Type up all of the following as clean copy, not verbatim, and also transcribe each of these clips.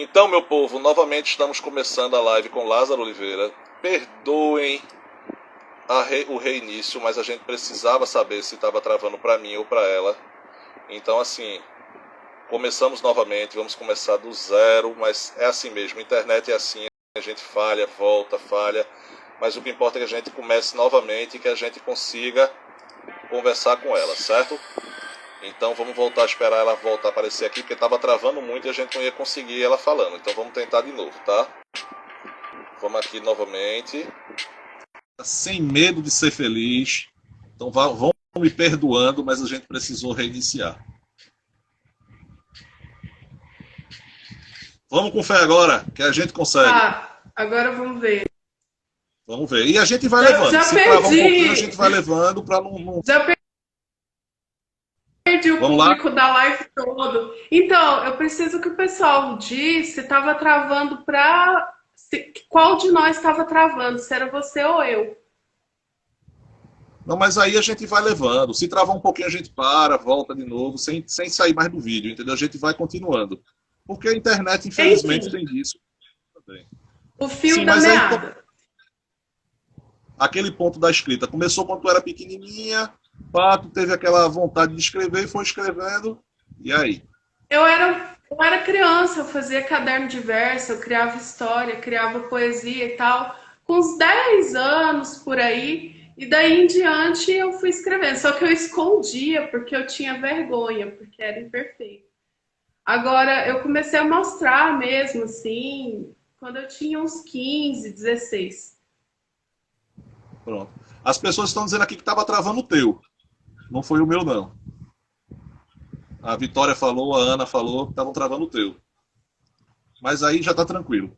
Então, meu povo, novamente estamos começando a live com Lázaro Oliveira. Perdoem o reinício, mas a gente precisava saber se estava travando para mim ou para ela. Então, assim, começamos novamente, vamos começar do zero, mas é assim mesmo, a internet é assim, a gente falha, volta, falha, mas o que importa é que a gente comece novamente e que a gente consiga conversar com ela, certo? Então vamos voltar a esperar ela voltar a aparecer aqui, porque estava travando muito e a gente não ia conseguir ela falando. Então vamos tentar de novo, tá? Vamos aqui novamente. Sem medo de ser feliz. Então vão me perdoando, mas a gente precisou reiniciar. Vamos com fé agora, que a gente consegue. Agora vamos ver. Vamos ver. E a gente vai levando. Já Se perdi. travar um pouquinho, a gente vai levando para não... Já perdi o público da live todo. Então, eu preciso que o pessoal disse se estava travando para... Qual de nós estava travando? Se era você ou eu. Não, mas aí a gente vai levando. Se travar um pouquinho, a gente para, volta de novo, sem sair mais do vídeo, entendeu? A gente vai continuando. Porque a internet, infelizmente, tem disso também. O fio da meada. Aquele ponto da escrita. Começou quando tu era pequenininha, tu teve aquela vontade de escrever e foi escrevendo. E aí? Eu era criança, eu fazia caderno de verso, eu criava história, criava poesia e tal. Com uns 10 anos por aí. E daí em diante eu fui escrevendo. Só que eu escondia porque eu tinha vergonha, porque era imperfeito. Agora eu comecei a mostrar mesmo, assim, quando eu tinha uns 15, 16. Pronto. As pessoas estão dizendo aqui que estava travando o teu. Não foi o meu, não. A Vitória falou, a Ana falou que estavam travando o teu. Mas aí já está tranquilo.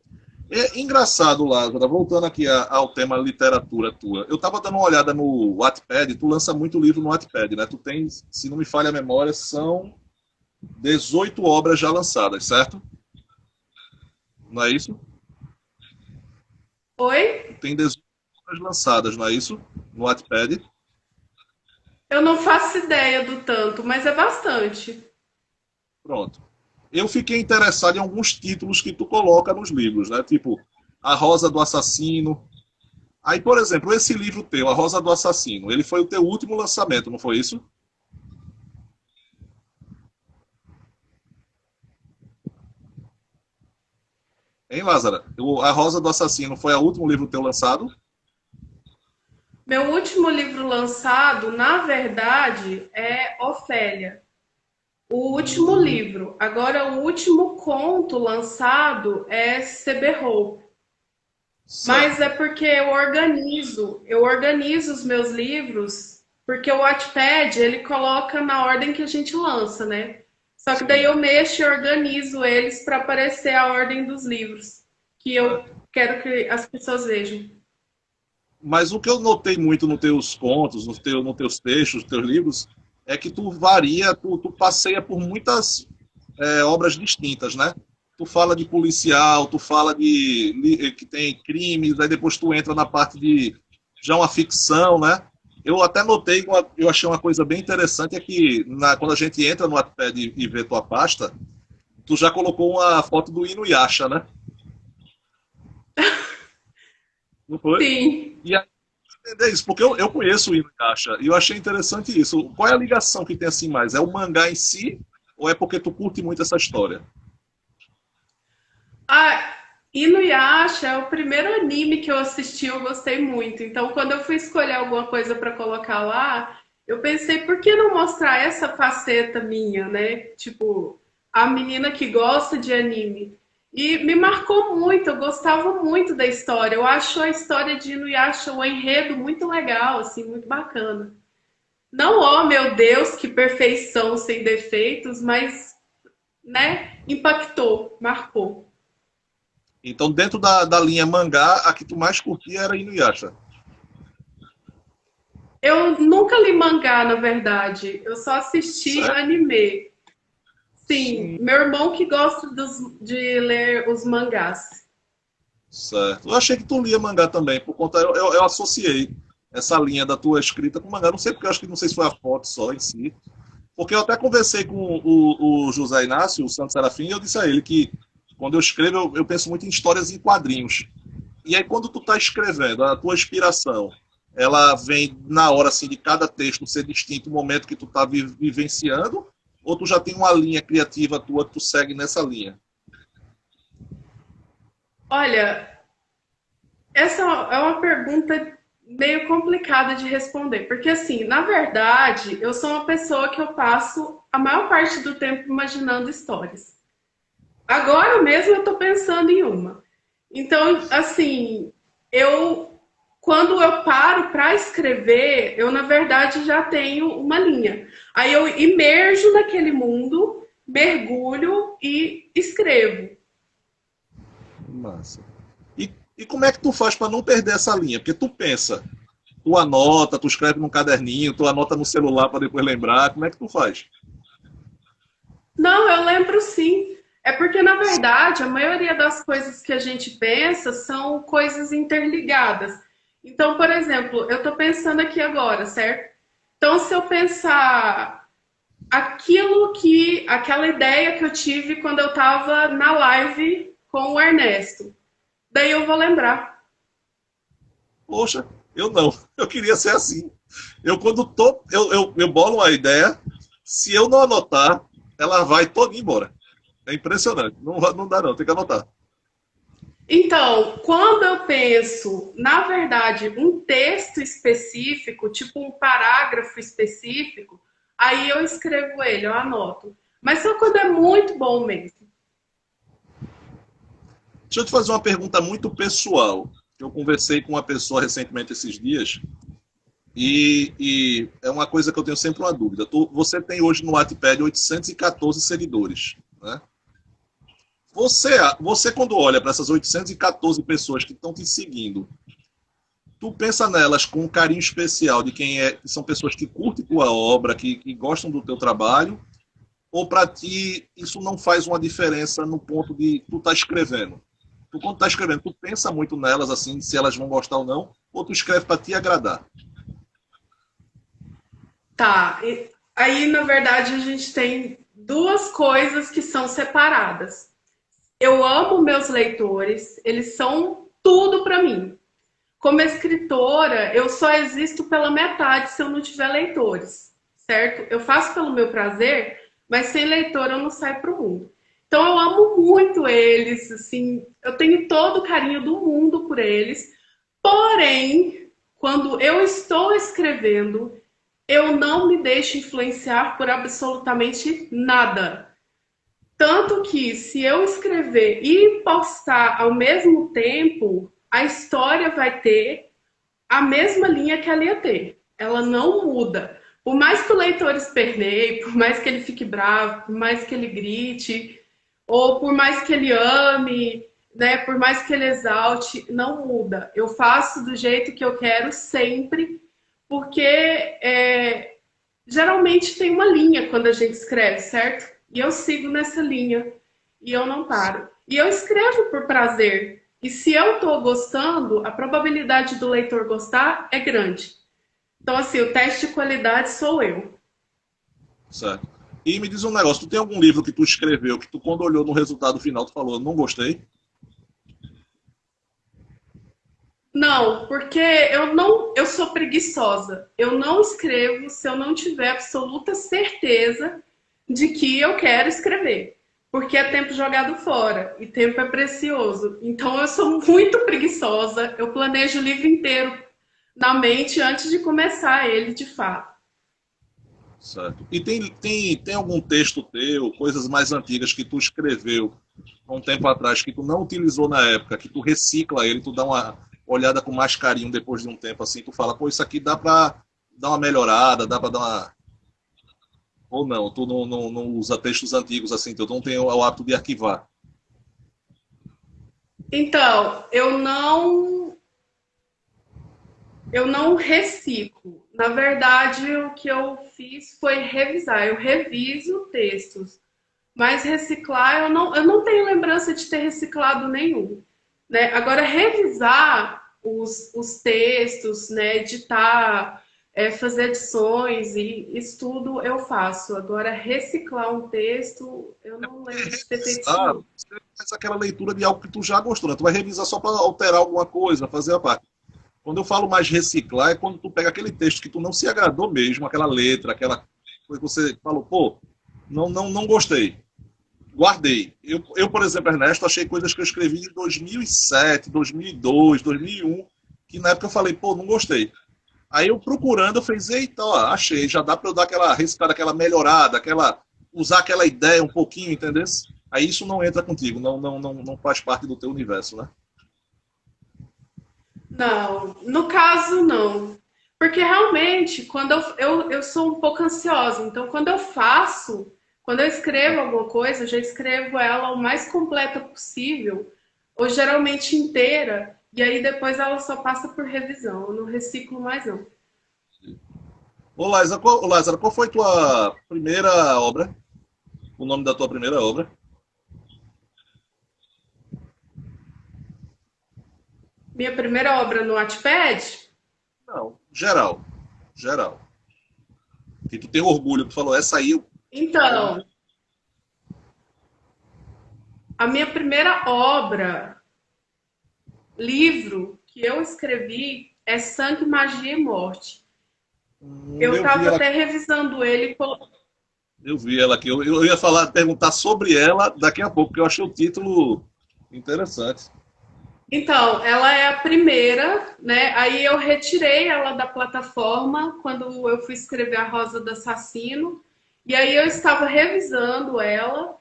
É engraçado, Lázaro, voltando aqui ao tema literatura tua. Eu estava dando uma olhada no Wattpad, tu lança muito livro no Wattpad, né? Tu tens, se não me falha a memória, são 18 obras já lançadas, certo? Não é isso? Oi? Tem 18 obras lançadas, não é isso? No Wattpad. Eu não faço ideia do tanto, mas é bastante. Pronto. Eu fiquei interessado em alguns títulos que tu coloca nos livros, né? Tipo, A Rosa do Assassino. Aí, por exemplo, esse livro teu, A Rosa do Assassino, ele foi o teu último lançamento, não foi isso? Hein, Lázara? A Rosa do Assassino foi o último livro teu lançado? Meu último livro lançado, na verdade, é Ofélia. O último livro. Agora, o último conto lançado é Seberhope. Mas é porque eu organizo os meus livros, porque o Wattpad, ele coloca na ordem que a gente lança, né? Só que daí eu mexo e organizo eles para aparecer a ordem dos livros que eu quero que as pessoas vejam. Mas o que eu notei muito nos teus contos, nos teus textos, nos teus livros, é que tu varia, tu passeia por muitas obras distintas, né? Tu fala de policial, tu fala que tem crimes, aí depois tu entra na parte de já uma ficção, né? Eu até notei, eu achei uma coisa bem interessante, é que quando a gente entra no Wattpad e vê tua pasta, tu já colocou uma foto do Inuyasha, né? Não foi? Sim. E aí, entender isso, porque eu conheço o Inuyasha e eu achei interessante isso. Qual é a ligação que tem assim mais? É o mangá em si ou é porque tu curte muito essa história? Inuyasha é o primeiro anime que eu assisti, eu gostei muito. Então, quando eu fui escolher alguma coisa para colocar lá, eu pensei, por que não mostrar essa faceta minha, né? Tipo, a menina que gosta de anime. E me marcou muito, eu gostava muito da história. Eu acho a história de Inuyasha, o enredo muito legal, assim, muito bacana. Não, oh meu Deus, que perfeição sem defeitos, mas, né, impactou, marcou. Então, dentro da linha mangá, a que tu mais curtia era Inuyasha. Eu nunca li mangá, na verdade. Eu só assisti Certo? anime. Sim, meu irmão que gosta de ler os mangás. Certo. Eu achei que tu lia mangá também, por conta. Eu associei essa linha da tua escrita com mangá. Não sei porque eu acho que não sei se foi a foto só em si. Porque eu até conversei com o José Inácio, o Santos Serafim, e eu disse a ele que Quando eu escrevo, eu penso muito em histórias em quadrinhos. E aí, quando tu tá escrevendo, a tua inspiração, ela vem na hora, assim, de cada texto ser distinto o momento que tu tá vivenciando, ou tu já tem uma linha criativa tua que tu segue nessa linha? Olha, essa é uma pergunta meio complicada de responder, porque assim, na verdade, eu sou uma pessoa que eu passo a maior parte do tempo imaginando histórias. Agora mesmo eu tô pensando em uma. Então, assim, eu quando eu paro para escrever, eu na verdade já tenho uma linha. Aí eu imerjo naquele mundo, mergulho e escrevo. Massa. E como é que tu faz para não perder essa linha? Porque tu pensa, tu anota, tu escreve num caderninho, tu anota no celular para depois lembrar. Como é que tu faz? Não, eu lembro sim. É porque, na verdade, a maioria das coisas que a gente pensa são coisas interligadas. Então, por exemplo, eu estou pensando aqui agora, certo? Então, se eu pensar aquela ideia que eu tive quando eu estava na live com o Ernesto, daí eu vou lembrar. Poxa, eu não. Eu queria ser assim. Eu quando tô, eu bolo uma ideia, se eu não anotar, ela vai toda embora. É impressionante. Não, não dá não, tem que anotar. Então, quando eu penso, na verdade, um texto específico, tipo um parágrafo específico, aí eu escrevo ele, eu anoto. Mas só quando é muito bom mesmo. Deixa eu te fazer uma pergunta muito pessoal. Eu conversei com uma pessoa recentemente esses dias e é uma coisa que eu tenho sempre uma dúvida. Você tem hoje no Wattpad 814 seguidores, né? Você quando olha para essas 814 pessoas que estão te seguindo, tu pensa nelas com um carinho especial de que são pessoas que curtem tua obra, que gostam do teu trabalho, ou para ti isso não faz uma diferença no ponto de tu tá escrevendo? Tu quando tá escrevendo, tu pensa muito nelas assim, se elas vão gostar ou tu escreve para te agradar? Tá. Aí, na verdade, a gente tem duas coisas que são separadas. Eu amo meus leitores, eles são tudo para mim. Como escritora, eu só existo pela metade se eu não tiver leitores, certo? Eu faço pelo meu prazer, mas sem leitor eu não saio para o mundo. Então eu amo muito eles, assim, eu tenho todo o carinho do mundo por eles. Porém, quando eu estou escrevendo, eu não me deixo influenciar por absolutamente nada. Tanto que se eu escrever e postar ao mesmo tempo, a história vai ter a mesma linha que ela ia ter. Ela não muda. Por mais que o leitor esperneie, por mais que ele fique bravo, por mais que ele grite, ou por mais que ele ame, né, por mais que ele exalte, não muda. Eu faço do jeito que eu quero sempre, porque geralmente tem uma linha quando a gente escreve, certo? E eu sigo nessa linha e eu não paro. E eu escrevo por prazer. E se eu estou gostando, a probabilidade do leitor gostar é grande. Então, assim, o teste de qualidade sou eu. Certo. E me diz um negócio, tu tem algum livro que tu escreveu que tu quando olhou no resultado final tu falou, não gostei? Não, porque eu sou preguiçosa. Eu não escrevo se eu não tiver absoluta certeza de que eu quero escrever. Porque é tempo jogado fora e tempo é precioso. Então eu sou muito preguiçosa. Eu planejo o livro inteiro na mente antes de começar ele de fato. Certo. E tem algum texto teu, coisas mais antigas que tu escreveu há um tempo atrás, que tu não utilizou na época, que tu recicla ele, tu dá uma olhada com mais carinho depois de um tempo assim, tu fala, pô, isso aqui dá pra dar uma melhorada, dá pra dar uma. Ou não, tu não usa textos antigos assim, tu não tem o hábito de arquivar. Então, eu não reciclo. Na verdade, o que eu fiz foi revisar. Eu reviso textos, mas reciclar eu não tenho lembrança de ter reciclado nenhum. Né? Agora, revisar os textos, né? Editar, fazer edições e isso tudo eu faço. Agora, reciclar um texto, eu não lembro de ter feito isso, Revisar, não. faz aquela leitura de algo que tu já gostou, né? Tu vai revisar só para alterar alguma coisa, fazer a parte. Quando eu falo mais reciclar, é quando tu pega aquele texto que tu não se agradou mesmo, aquela letra, aquela coisa que você falou, pô, não gostei. Guardei. Por exemplo, Ernesto, achei coisas que eu escrevi em 2007, 2002, 2001, que na época eu falei, pô, não gostei. Aí eu procurando, eu fiz, eita, ó, achei, já dá para eu dar aquela reciclada, aquela melhorada, usar aquela ideia um pouquinho, entendeu? Aí isso não entra contigo, não faz parte do teu universo, né? Não, no caso, não. Porque realmente, quando eu sou um pouco ansiosa, então quando eu escrevo alguma coisa, eu já escrevo ela o mais completa possível, ou geralmente inteira, e aí depois ela só passa por revisão, eu não reciclo mais não. Ô Lázaro, qual foi tua primeira obra? O nome da tua primeira obra? Minha primeira obra no Wattpad, Não, geral. Geral. Que tu tem orgulho, tu falou, essa aí eu. então, a minha primeira obra, livro que eu escrevi é Sangue, Magia e Morte. Eu Eu vi estava ela, até revisando ele. eu vi ela aqui. Eu ia falar, perguntar sobre ela daqui a pouco, porque eu achei o título interessante. Então, ela é a primeira, né? Aí eu retirei ela da plataforma quando eu fui escrever A Rosa do Assassino. E aí eu estava revisando ela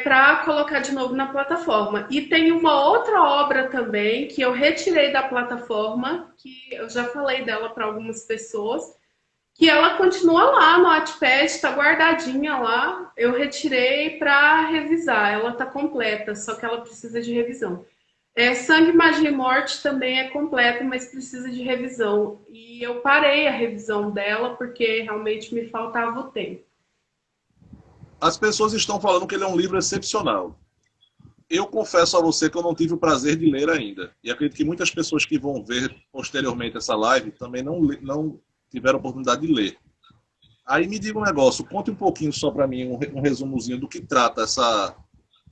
para colocar de novo na plataforma. E tem uma outra obra também que eu retirei da plataforma, que eu já falei dela para algumas pessoas, que ela continua lá no Wattpad, está guardadinha lá. Eu retirei para revisar. Ela está completa, só que ela precisa de revisão. Sangue, Magia e Morte também é completa, mas precisa de revisão. E eu parei a revisão dela porque realmente me faltava o tempo. As pessoas estão falando que ele é um livro excepcional. Eu confesso a você que eu não tive o prazer de ler ainda. E acredito que muitas pessoas que vão ver posteriormente essa live também não tiveram oportunidade de ler. Aí me diga um negócio, conte um pouquinho só para mim, um resumozinho do que trata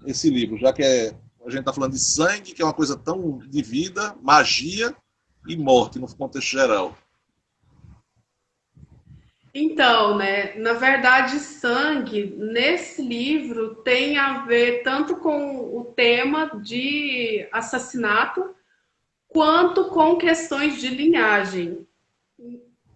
esse livro, já que a gente está falando de sangue, que é uma coisa tão de vida, magia e morte no contexto geral. Então, né, na verdade, sangue nesse livro tem a ver tanto com o tema de assassinato quanto com questões de linhagem.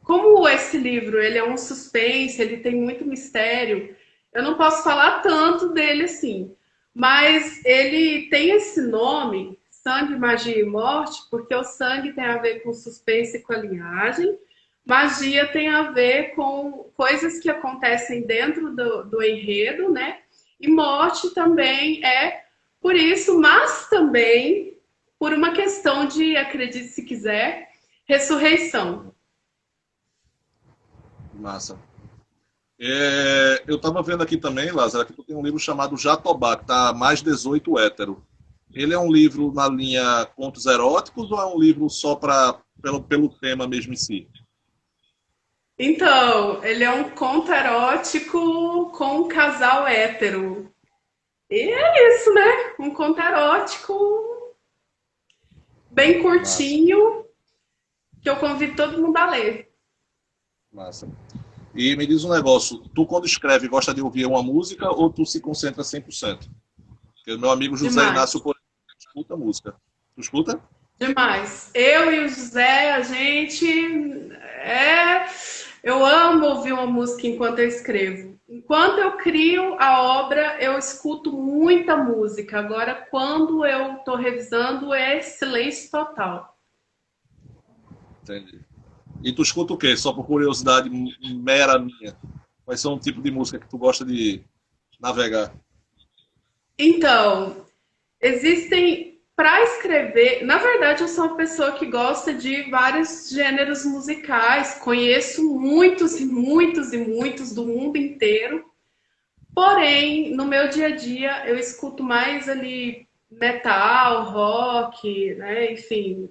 Como esse livro ele é um suspense, ele tem muito mistério, eu não posso falar tanto dele assim, mas ele tem esse nome, Sangue, Magia e Morte, porque o sangue tem a ver com suspense e com a linhagem, magia tem a ver com coisas que acontecem dentro do enredo, né? E morte também é por isso, mas também por uma questão de, acredite se quiser, ressurreição. Massa. Eu estava vendo aqui também, Lázaro, que tu tem um livro chamado Jatobá, que está mais 18 hétero. Ele é um livro na linha contos eróticos ou é um livro só pelo tema mesmo em si? Então, ele é um conto erótico com um casal hétero. E é isso, né? Um conto erótico bem Massa, curtinho, que eu convido todo mundo a ler. massa. E me diz um negócio, tu quando escreve gosta de ouvir uma música ou tu se concentra 100%? Porque o meu amigo José Demais, Inácio, por exemplo, escuta música. Tu escuta? demais. Eu e o José, a gente é. Eu amo ouvir uma música enquanto eu escrevo. Enquanto eu crio a obra, eu escuto muita música. Agora, quando eu estou revisando, é silêncio total. Entendi. E tu escuta o quê? Só por curiosidade mera minha. Quais são o tipo de música que tu gosta de navegar? Então, existem para escrever. Na verdade, eu sou uma pessoa que gosta de vários gêneros musicais, conheço muitos e muitos e muitos do mundo inteiro. Porém, no meu dia a dia, eu escuto mais ali metal, rock, né? Enfim,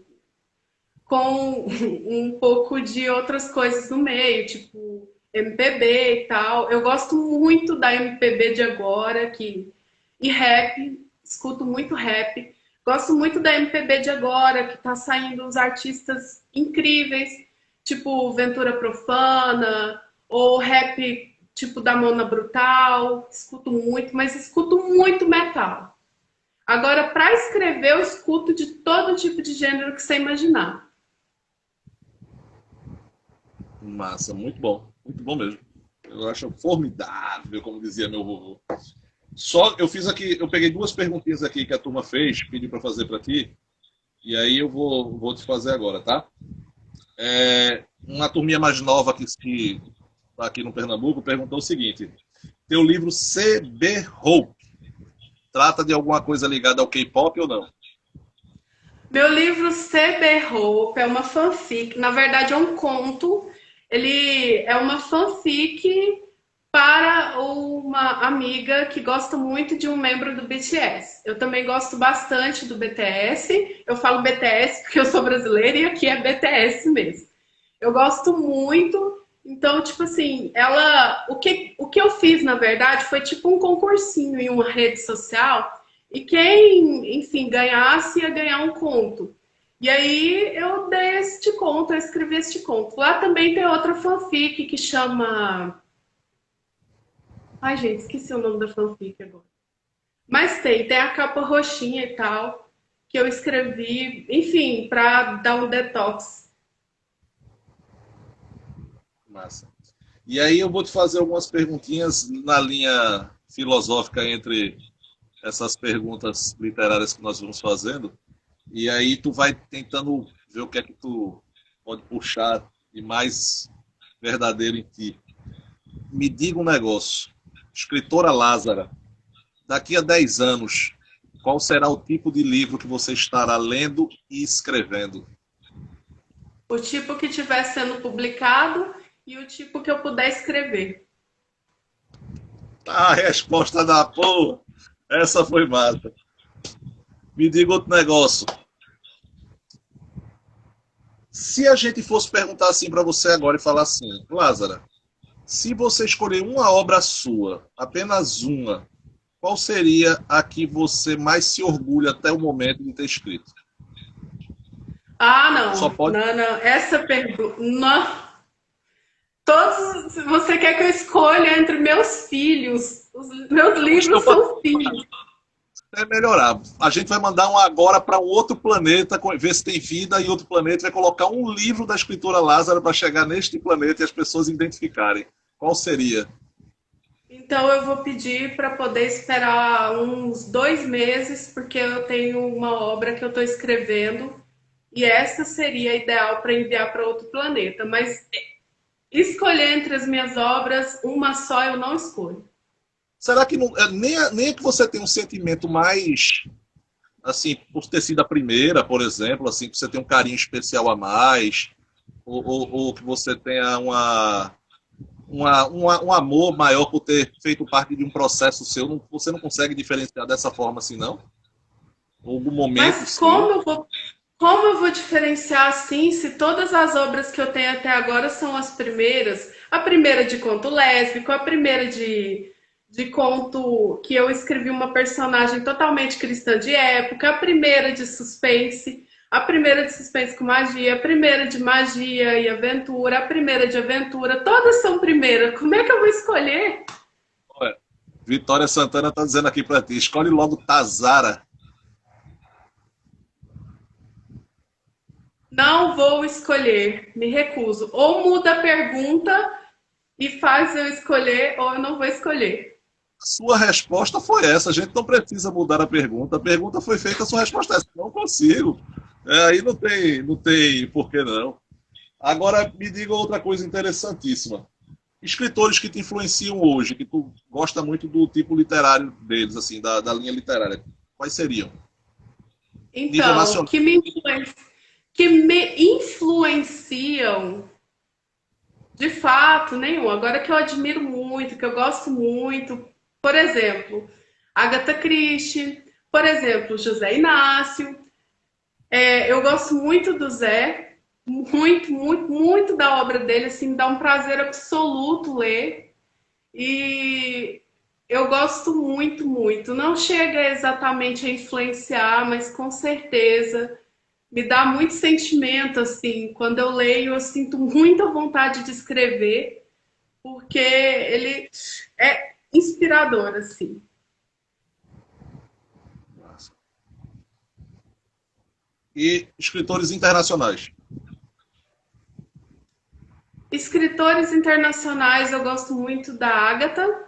com um pouco de outras coisas no meio, tipo MPB e tal. Eu gosto muito da MPB de agora, e rap. escuto muito rap. Gosto muito da MPB de agora, que tá saindo uns artistas incríveis, tipo Ventura Profana, ou rap tipo da Mona Brutal. Escuto muito, mas escuto muito metal. Agora, para escrever, eu escuto de todo tipo de gênero que você imaginar. Massa, muito bom mesmo. Eu acho formidável, como dizia meu vovô. Só eu fiz aqui, eu peguei duas perguntinhas aqui que a turma fez, pedi para fazer para ti, e aí eu vou te fazer agora, tá? Uma turminha mais nova que tá aqui no Pernambuco perguntou o seguinte: teu livro CB Hope trata de alguma coisa ligada ao K-pop ou não? Meu livro CB Hope é uma fanfic, na verdade é um conto. Ele é uma fanfic para uma amiga que gosta muito de um membro do BTS. Eu também gosto bastante do BTS. Eu falo BTS porque eu sou brasileira e aqui é BTS mesmo. Eu gosto muito. Então, tipo assim, o que eu fiz, na verdade, foi tipo um concursinho em uma rede social e quem, enfim, ganhasse ia ganhar um conto. E aí eu dei este conto, eu escrevi este conto. Lá também tem outra fanfic que chama... Ai, gente, esqueci o nome da fanfic agora. Mas tem a capa roxinha e tal, que eu escrevi, enfim, para dar um detox. Massa. E aí eu vou te fazer algumas perguntinhas na linha filosófica entre essas perguntas literárias que nós vamos fazendo. E aí tu vai tentando ver o que é que tu pode puxar de mais verdadeiro em ti. Me diga um negócio. Escritora Lázara, daqui a 10 anos, qual será o tipo de livro que você estará lendo e escrevendo? O tipo que estiver sendo publicado e o tipo que eu puder escrever. A resposta da porra! Essa foi massa. Me diga outro negócio. Se a gente fosse perguntar assim para você agora e falar assim, Lázara, se você escolher uma obra sua, apenas uma, qual seria a que você mais se orgulha até o momento de ter escrito? Ah, Só não. pode. Não, não. Essa pergunta. Não. Todos. Você quer que eu escolha entre meus filhos? Os meus Acho que livros eu posso são filhos. até melhorar. A gente vai mandar um agora para um outro planeta, ver se tem vida em outro planeta, vai colocar um livro da escritora Lázara para chegar neste planeta e as pessoas identificarem. Qual seria? Então eu vou pedir para poder esperar uns 2 meses, porque eu tenho uma obra que eu estou escrevendo e essa seria ideal para enviar para outro planeta. Mas escolher entre as minhas obras, uma só eu não escolho. Será que não, nem é que você tem um sentimento mais, assim, por ter sido a primeira, por exemplo, assim, que você tem um carinho especial a mais, ou que você tenha um amor maior por ter feito parte de um processo seu, você não consegue diferenciar dessa forma assim, não? Ou algum momento, Mas sim. como eu vou diferenciar assim se todas as obras que eu tenho até agora são as primeiras? A primeira de conto lésbico, a primeira de conto que eu escrevi uma personagem totalmente cristã de época, a primeira de suspense com magia, a primeira de magia e aventura, a primeira de aventura, todas são primeira. Como é que eu vou escolher? Olha, Vitória Santana está dizendo aqui para ti, escolhe logo Tazara. Não vou escolher, me recuso. Ou muda a pergunta e faz eu escolher, ou eu não vou escolher. Sua resposta foi essa. A gente não precisa mudar a pergunta. A pergunta foi feita, a sua resposta é essa. Não consigo. Aí não tem por que não. Agora, me diga outra coisa interessantíssima. Escritores que te influenciam hoje, que tu gosta muito do tipo literário deles, assim, da linha literária, quais seriam? Nível Então, nacional. que me influenciam, de fato, nenhum. Agora que eu admiro muito, que eu gosto muito, por exemplo, Agatha Christie, por exemplo, José Inácio. Eu gosto muito do Zé, muito, muito, muito da obra dele, assim, me dá um prazer absoluto ler. E Eu gosto muito, muito. Não chega exatamente a influenciar, mas com certeza me dá muito sentimento, assim. Quando eu leio, eu sinto muita vontade de escrever, porque ele é inspirador, assim. E escritores internacionais, Escritores internacionais, eu gosto muito da Agatha.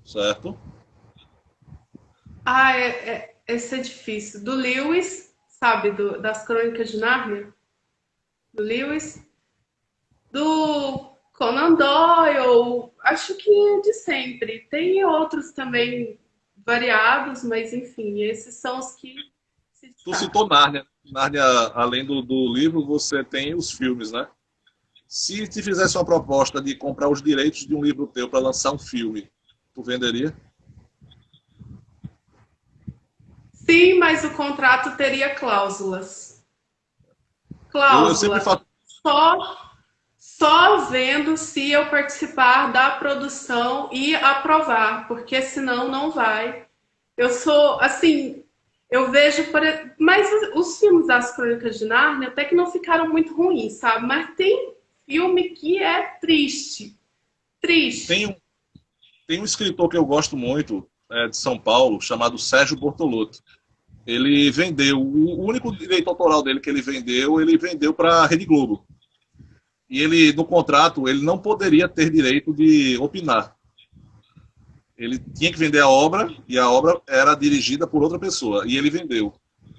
certo? Ah, esse é difícil. Do Lewis, sabe, das Crônicas de Nárnia, do Lewis. Do Conan Doyle, acho que é de sempre. Tem outros também variados, mas enfim, esses são os que se Tu destacam. citou Nárnia. Nárnia, além do livro, você tem os filmes, né? Se te fizesse uma proposta de comprar os direitos de um livro teu para lançar um filme, tu venderia? Sim, mas o contrato teria cláusulas. Eu sempre Cláusula faço. só só vendo se eu participar da produção e aprovar, porque senão não vai. Eu sou, assim, eu vejo, mas os filmes das Crônicas de Nárnia até que não ficaram muito ruins, sabe? Mas tem filme que é triste, Tem triste. um, tem um escritor que eu gosto muito, de São Paulo, chamado Sérgio Bortolotto. Ele vendeu, o único direito autoral dele que ele vendeu para a Rede Globo. E ele, no contrato, ele não poderia ter direito de opinar. Ele tinha que vender a obra e a obra era dirigida por outra pessoa. E ele vendeu.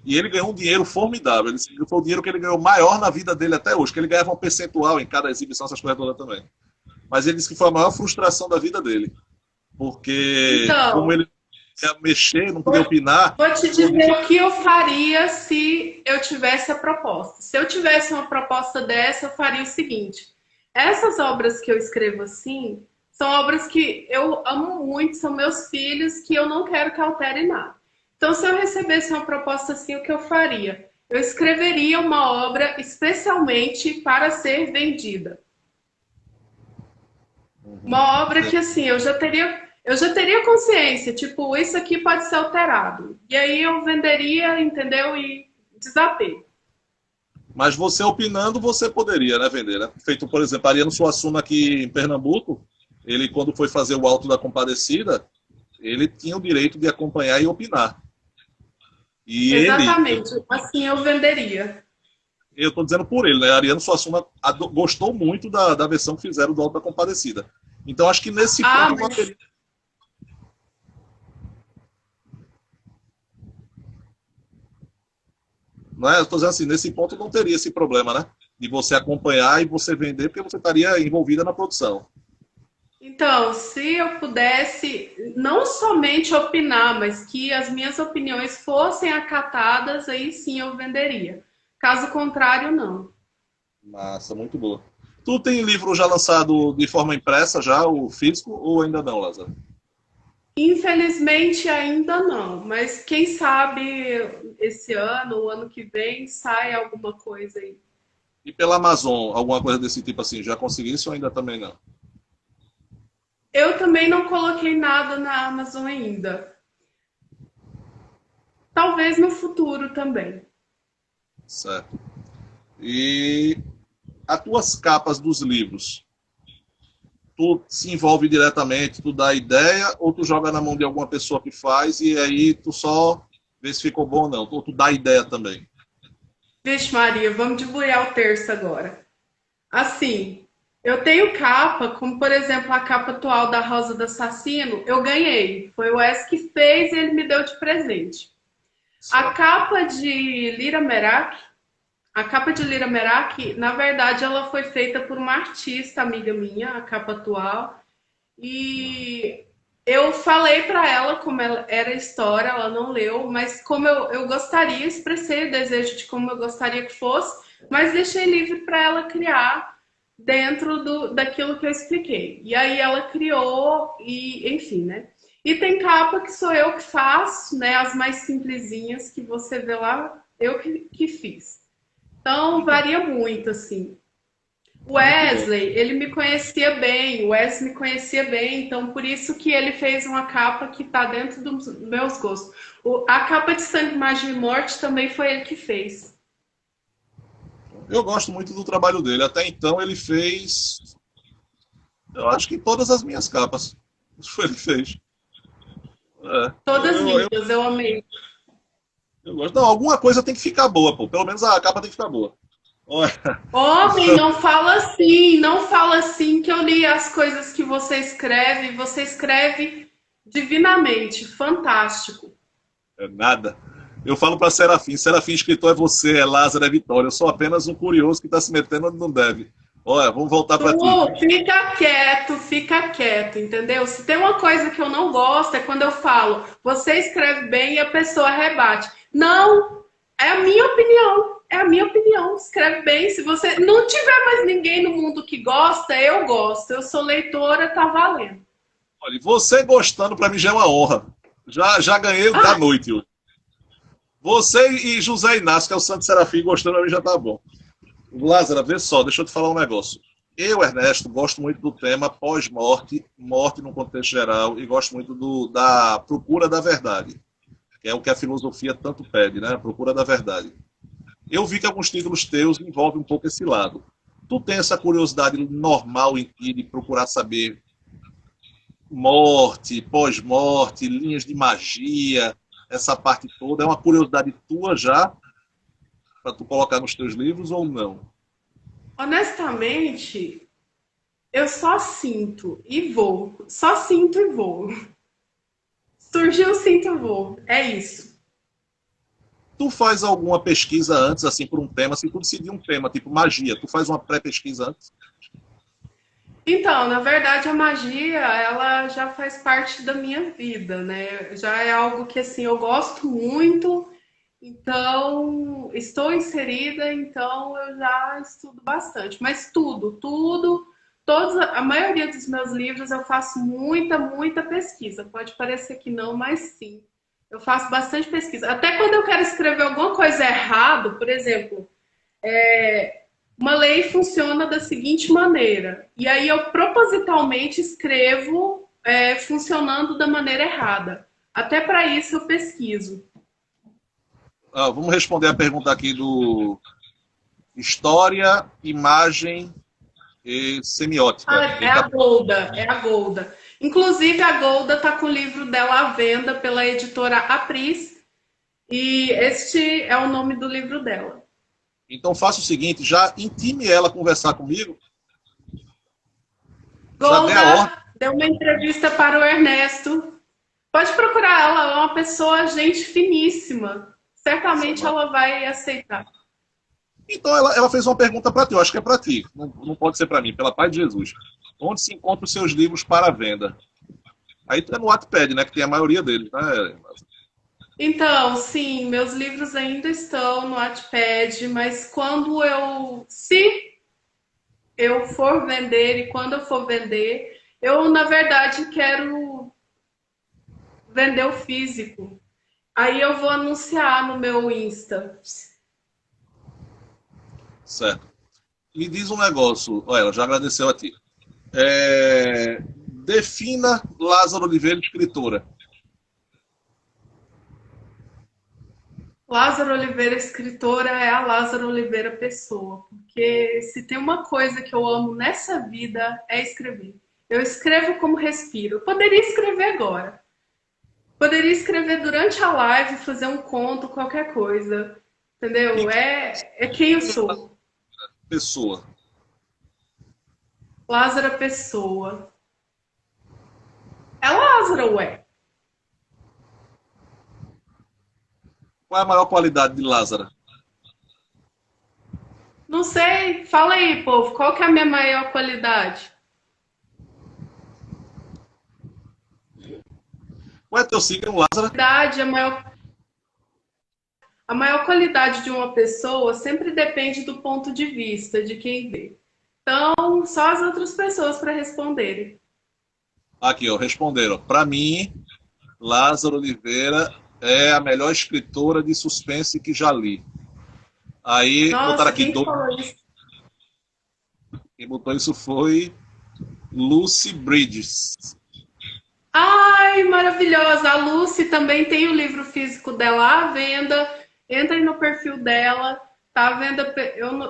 E ele ganhou um dinheiro formidável. Ele disse que foi o dinheiro que ele ganhou maior na vida dele até hoje, que ele ganhava um percentual em cada exibição, essas coisas todas também. Mas ele disse que foi a maior frustração da vida dele. Porque, como Então, ele não podia mexer, não podia vou, opinar, vou te dizer o que eu faria se eu tivesse a proposta. Se eu tivesse uma proposta dessa, eu faria o seguinte: essas obras que eu escrevo assim são obras que eu amo muito, são meus filhos, que eu não quero que alterem nada. Então, se eu recebesse uma proposta assim, o que eu faria? Eu escreveria uma obra especialmente para ser vendida. Uma obra que assim, eu já teria consciência, tipo, isso aqui pode ser alterado. E aí eu venderia, entendeu? E desapego. mas você opinando, você poderia, né, vender, né? Feito, por exemplo, Ariano Suassuna aqui em Pernambuco, ele, quando foi fazer o Alto da Compadecida, ele tinha o direito de acompanhar e opinar. E ele, Exatamente. Assim eu venderia. eu estou dizendo por ele, né? Ariano Suassuna gostou muito da versão que fizeram do Alto da Compadecida. Então, acho que nesse Ah, ponto não mas haveria. Não é? Eu estou dizendo assim, nesse ponto não teria esse problema, né? De você acompanhar e você vender, porque você estaria envolvida na produção. então, se eu pudesse não somente opinar, mas que as minhas opiniões fossem acatadas, aí sim eu venderia. Caso contrário, não. Massa, muito boa. Tu tem livro já lançado de forma impressa, já, o físico, ou ainda não, Lázaro? Infelizmente ainda não, mas quem sabe esse ano, o ano que vem, sai alguma coisa aí. E pela Amazon, alguma coisa desse tipo assim, já conseguisse ou ainda também não? Eu também não coloquei nada na Amazon ainda. Talvez no futuro também. Certo. E as tuas capas dos livros, tu se envolve diretamente, tu dá ideia, ou tu joga na mão de alguma pessoa que faz e aí tu só vê se ficou bom ou não, ou tu dá ideia também. Vixe Maria, vamos debulhar o terço agora. Assim, eu tenho capa, como por exemplo a capa atual da Rosa do Assassino, eu ganhei. Foi o Wes que fez e ele me deu de presente. A Certo. capa de Lira Merak, a capa de Lira Merak, na verdade, ela foi feita por uma artista amiga minha, a capa atual. E eu falei para ela como era a história, ela não leu, mas como eu gostaria, expressei o desejo de como eu gostaria que fosse, mas deixei livre para ela criar dentro daquilo que eu expliquei. E aí ela criou, e enfim, né? E tem capa que sou eu que faço, né? As mais simplesinhas que você vê lá, eu que fiz. Então Muito varia muito, assim. O Muito bom. Wesley, ele me conhecia bem, o Wesley me conhecia bem, então por isso que ele fez uma capa que tá dentro dos meus gostos. A capa de Sangue, Magia e Morte também foi ele que fez. Eu gosto muito do trabalho dele. Até então ele fez, eu acho que todas as minhas capas. Isso foi ele que fez. É. Todas lindas, eu amei. Eu gosto. Não, alguma coisa tem que ficar boa, pô. Pelo menos a capa tem que ficar boa. Olha, Homem, não fala assim, não fala assim que eu li as coisas que você escreve divinamente, fantástico. é nada. Eu falo para Serafim, Serafim, escritor é você, é Lázaro, é Vitória. Eu sou apenas um curioso que está se metendo onde não deve. Olha, vamos voltar para ti. Fica quieto, entendeu? Se tem uma coisa que eu não gosto é quando eu falo, você escreve bem e a pessoa rebate. Não, é a minha opinião, é a minha opinião. Escreve bem, se você não tiver mais ninguém no mundo que gosta, eu gosto. Eu sou leitora, tá valendo. Olha, você gostando para mim já é uma honra. Já ganhei o da noite hoje. Você e José Inácio, que é o Santo Serafim, gostando pra mim já tá bom. Lázaro, vê só, deixa eu te falar um negócio. Eu, Ernesto, gosto muito do tema pós-morte, morte no contexto geral, e gosto muito da procura da verdade, que é o que a filosofia tanto pede, né? A procura da verdade. Eu vi que alguns títulos teus envolvem um pouco esse lado. Tu tem essa curiosidade normal em ti de procurar saber morte, pós-morte, linhas de magia, essa parte toda, é uma curiosidade tua já, para tu colocar nos teus livros ou não? Honestamente, eu só sinto e vou. Só sinto e vou. Surgiu, sinto e vou. É isso. Tu faz alguma pesquisa antes, assim, por um tema, se tu decidir um tema, tipo magia, tu faz uma pré-pesquisa antes? Então, na verdade, a magia, ela já faz parte da minha vida, né? Já é algo que, assim, eu gosto muito, então, estou inserida, então eu já estudo bastante. Mas todos, a maioria dos meus livros eu faço muita pesquisa. Pode parecer que não, mas sim. Eu faço bastante pesquisa. Até quando eu quero escrever alguma coisa errado, por exemplo, uma lei funciona da seguinte maneira. E aí eu propositalmente escrevo funcionando da maneira errada. Até para isso eu pesquiso. Vamos responder a pergunta aqui do História, Imagem e Semiótica. É a Golda, é a Golda. Inclusive, a Golda está com o livro dela à venda pela editora Apris. E este é o nome do livro dela. Então faça o seguinte, já intime ela a conversar comigo. Golda deu uma entrevista para o Ernesto. Pode procurar ela, ela é uma pessoa, gente finíssima. Certamente ela vai aceitar. Então ela fez uma pergunta para ti, eu acho que é para ti, não pode ser para mim, pela paz de Jesus. Onde se encontram os seus livros para venda? Aí tu é no Wattpad, né, que tem a maioria deles, né? Então, sim, meus livros ainda estão no Wattpad, mas se eu for vender e quando eu for vender, eu, na verdade, quero vender o físico. Aí eu vou anunciar no meu Insta. Certo. Me diz um negócio, olha, ela já agradeceu a ti. Defina Lázaro Oliveira, escritora. Lázaro Oliveira, escritora, é a Lázaro Oliveira pessoa. Porque se tem uma coisa que eu amo nessa vida é escrever. Eu escrevo como respiro. Eu poderia escrever agora. Poderia escrever durante a live, fazer um conto, qualquer coisa. Entendeu? É quem eu sou. Pessoa. Lázaro pessoa. É Lázaro, ué. Qual é a maior qualidade de Lázaro? Não sei. Fala aí, povo. Qual que é a minha maior qualidade? Qual é teu signo, Lázaro? A maior qualidade de uma pessoa sempre depende do ponto de vista de quem vê. Então, só as outras pessoas para responderem. Aqui, ó, responderam. Para mim, Lázaro Oliveira é a melhor escritora de suspense que já li. Aí, Nossa, botaram aqui quem falou isso? Quem botou isso foi Lucy Bridges. Ai, maravilhosa! A Lucy também tem o livro físico dela à venda. Entrem no perfil dela. Tá à venda.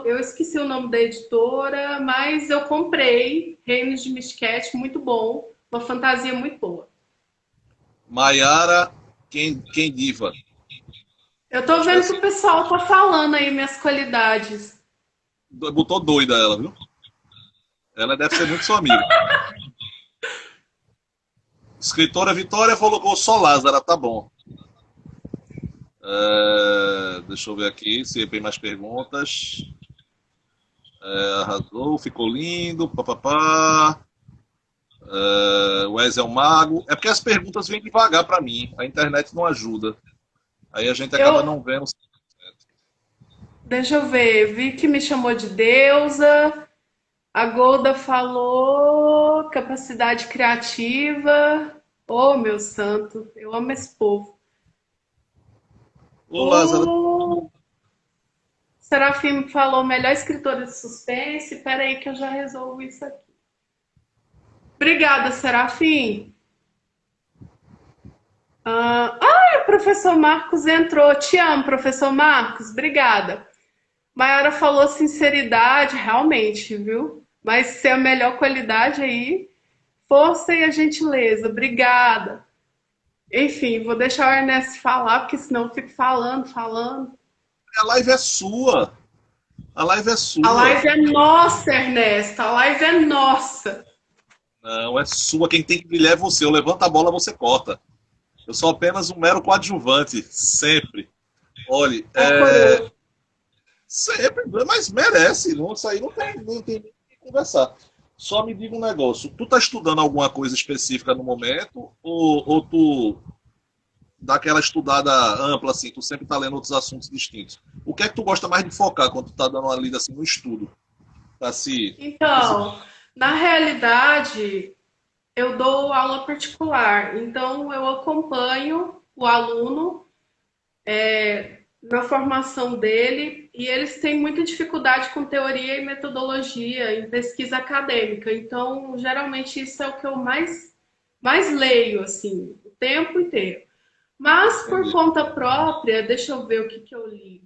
Eu esqueci o nome da editora, mas eu comprei. Reinos de Misquete, muito bom. Uma fantasia muito boa. Maiara quem diva. Eu tô vendo que o pessoal tá falando aí minhas qualidades. Botou doida ela, viu? Ela deve ser muito sua amiga. Escritora Vitória colocou só Lázara, tá bom. Deixa eu ver aqui se tem mais perguntas. Arrasou, ficou lindo, papapá. O Wes é um mago. É porque as perguntas vêm devagar para mim. A internet não ajuda. Aí a gente acaba não vendo. Deixa eu ver. Vi que me chamou de deusa. A Golda falou capacidade criativa. Oh, meu santo, eu amo esse povo. Ô, Lázaro. O Serafim falou melhor escritora de suspense. Espera aí que eu já resolvo isso aqui. Obrigada, Serafim. O professor Marcos entrou. Te amo, professor Marcos. Obrigada. Maiara falou sinceridade, realmente, viu? Mas se é a melhor qualidade aí, força e a gentileza. Obrigada. Enfim, vou deixar o Ernesto falar, porque senão eu fico falando. A live é sua. A live é sua. A live é nossa, Ernesto. A live é nossa. Não, é sua. Quem tem que brilhar é você. Eu levanto a bola, você corta. Eu sou apenas um mero coadjuvante. Sempre. Olhe, sempre, mas merece. Não, isso aí não tem que conversar. Só me diga um negócio. Tu tá estudando alguma coisa específica no momento? Ou tu dá aquela estudada ampla, assim, tu sempre tá lendo outros assuntos distintos? O que é que tu gosta mais de focar quando tu tá dando uma lida assim no estudo? Então, na realidade, eu dou aula particular. Então, eu acompanho o aluno na formação dele e eles têm muita dificuldade com teoria e metodologia em pesquisa acadêmica. Então, geralmente, isso é o que eu mais leio, assim, o tempo inteiro. Mas, por conta própria, deixa eu ver o que eu li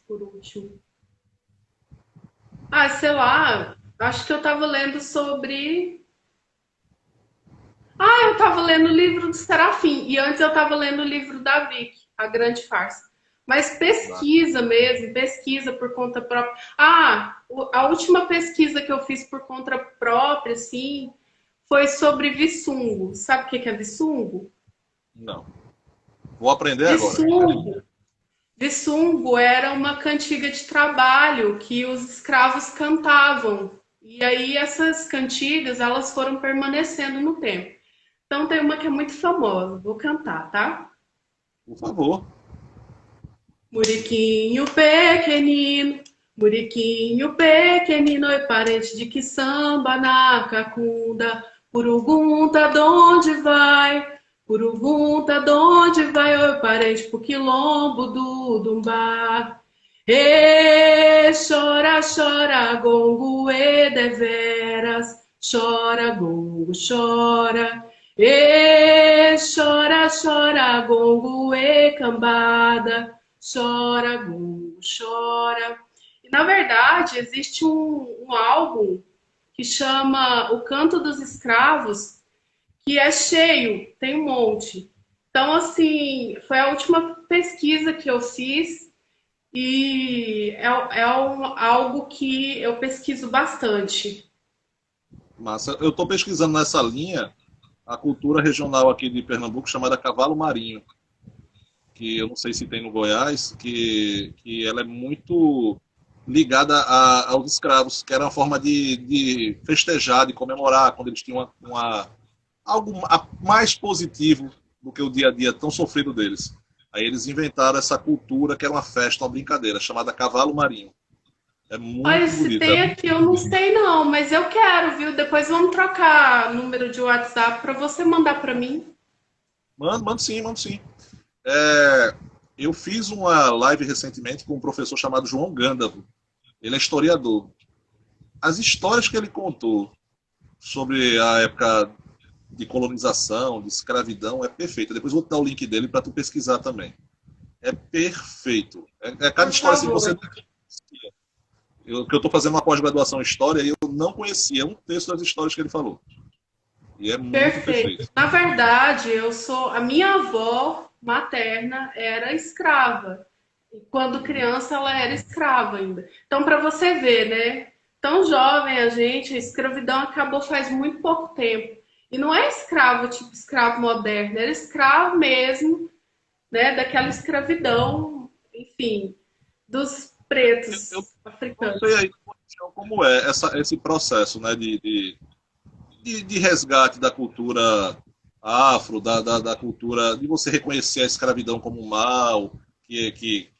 por último. Sei lá, acho que eu estava lendo sobre... eu estava lendo o livro do Serafim, e antes eu estava lendo o livro da Vicky, A Grande Farsa. Mas pesquisa mesmo, pesquisa por conta própria. A última pesquisa que eu fiz por conta própria, assim, foi sobre Vissungo. Sabe o que é Vissungo? Não. Vou aprender agora. Vissungo era uma cantiga de trabalho que os escravos cantavam. E aí essas cantigas, elas foram permanecendo no tempo. Então tem uma que é muito famosa. Vou cantar, tá? Por favor. Muriquinho pequenino, oi parente de que samba na cacunda. Purugunta, donde vai? Purugunta, donde vai? Oi parente pro quilombo do Dumbá. Chora, chora, gongo, deveras. Chora, gongo, chora. Chora, chora, gongo, cambada. Chora, gongo, chora. E, na verdade, existe um álbum que chama O Canto dos Escravos, que é cheio, tem um monte. Então, assim, foi a última pesquisa que eu fiz e algo que eu pesquiso bastante. Massa. Eu estou pesquisando nessa linha a cultura regional aqui de Pernambuco chamada cavalo marinho, que eu não sei se tem no Goiás, que ela é muito ligada aos escravos, que era uma forma de festejar, de comemorar, quando eles tinham algo mais positivo do que o dia a dia tão sofrido deles. Aí eles inventaram essa cultura, que era uma festa, uma brincadeira, chamada cavalo marinho. É muito Olha, se bonita. tem aqui, eu não sei não, mas eu quero, viu? Depois vamos trocar número de WhatsApp para você mandar para mim. Mando sim. Eu fiz uma live recentemente com um professor chamado João Gândavo. Ele é historiador. as histórias que ele contou sobre a época de colonização, de escravidão, é perfeita. Depois eu vou te dar o link dele para tu pesquisar também. É perfeito. É cada Por história assim, que você favor. não conhecia. Que eu estou fazendo uma pós-graduação em História e eu não conhecia um terço das histórias que ele falou. E é muito Perfeito. perfeito. Na verdade, a minha avó materna era escrava. E quando criança, ela era escrava ainda. Então, para você ver, né? Tão jovem a escravidão acabou faz muito pouco tempo. E não é escravo tipo escravo moderno, era escravo mesmo, né? Daquela escravidão, enfim, dos Eu pretos não sei africanos. aí como é esse processo, né, de resgate da cultura afro, da cultura, de você reconhecer a escravidão como um mal, que,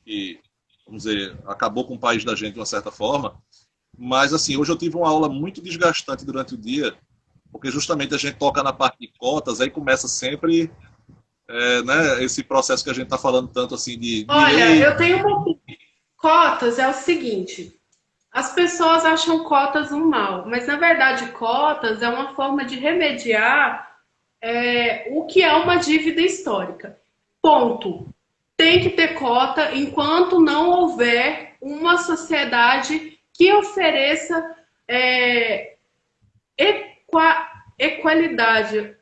vamos dizer, acabou com o país da gente de uma certa forma. Mas, assim, hoje eu tive uma aula muito desgastante durante o dia, porque justamente a gente toca na parte de cotas, aí começa sempre, né, esse processo que a gente está falando tanto, assim, de Olha, direito. eu tenho uma... Cotas é o seguinte, as pessoas acham cotas um mal, mas na verdade cotas é uma forma de remediar o que é uma dívida histórica. Ponto. Tem que ter cota enquanto não houver uma sociedade que ofereça é, equalidade.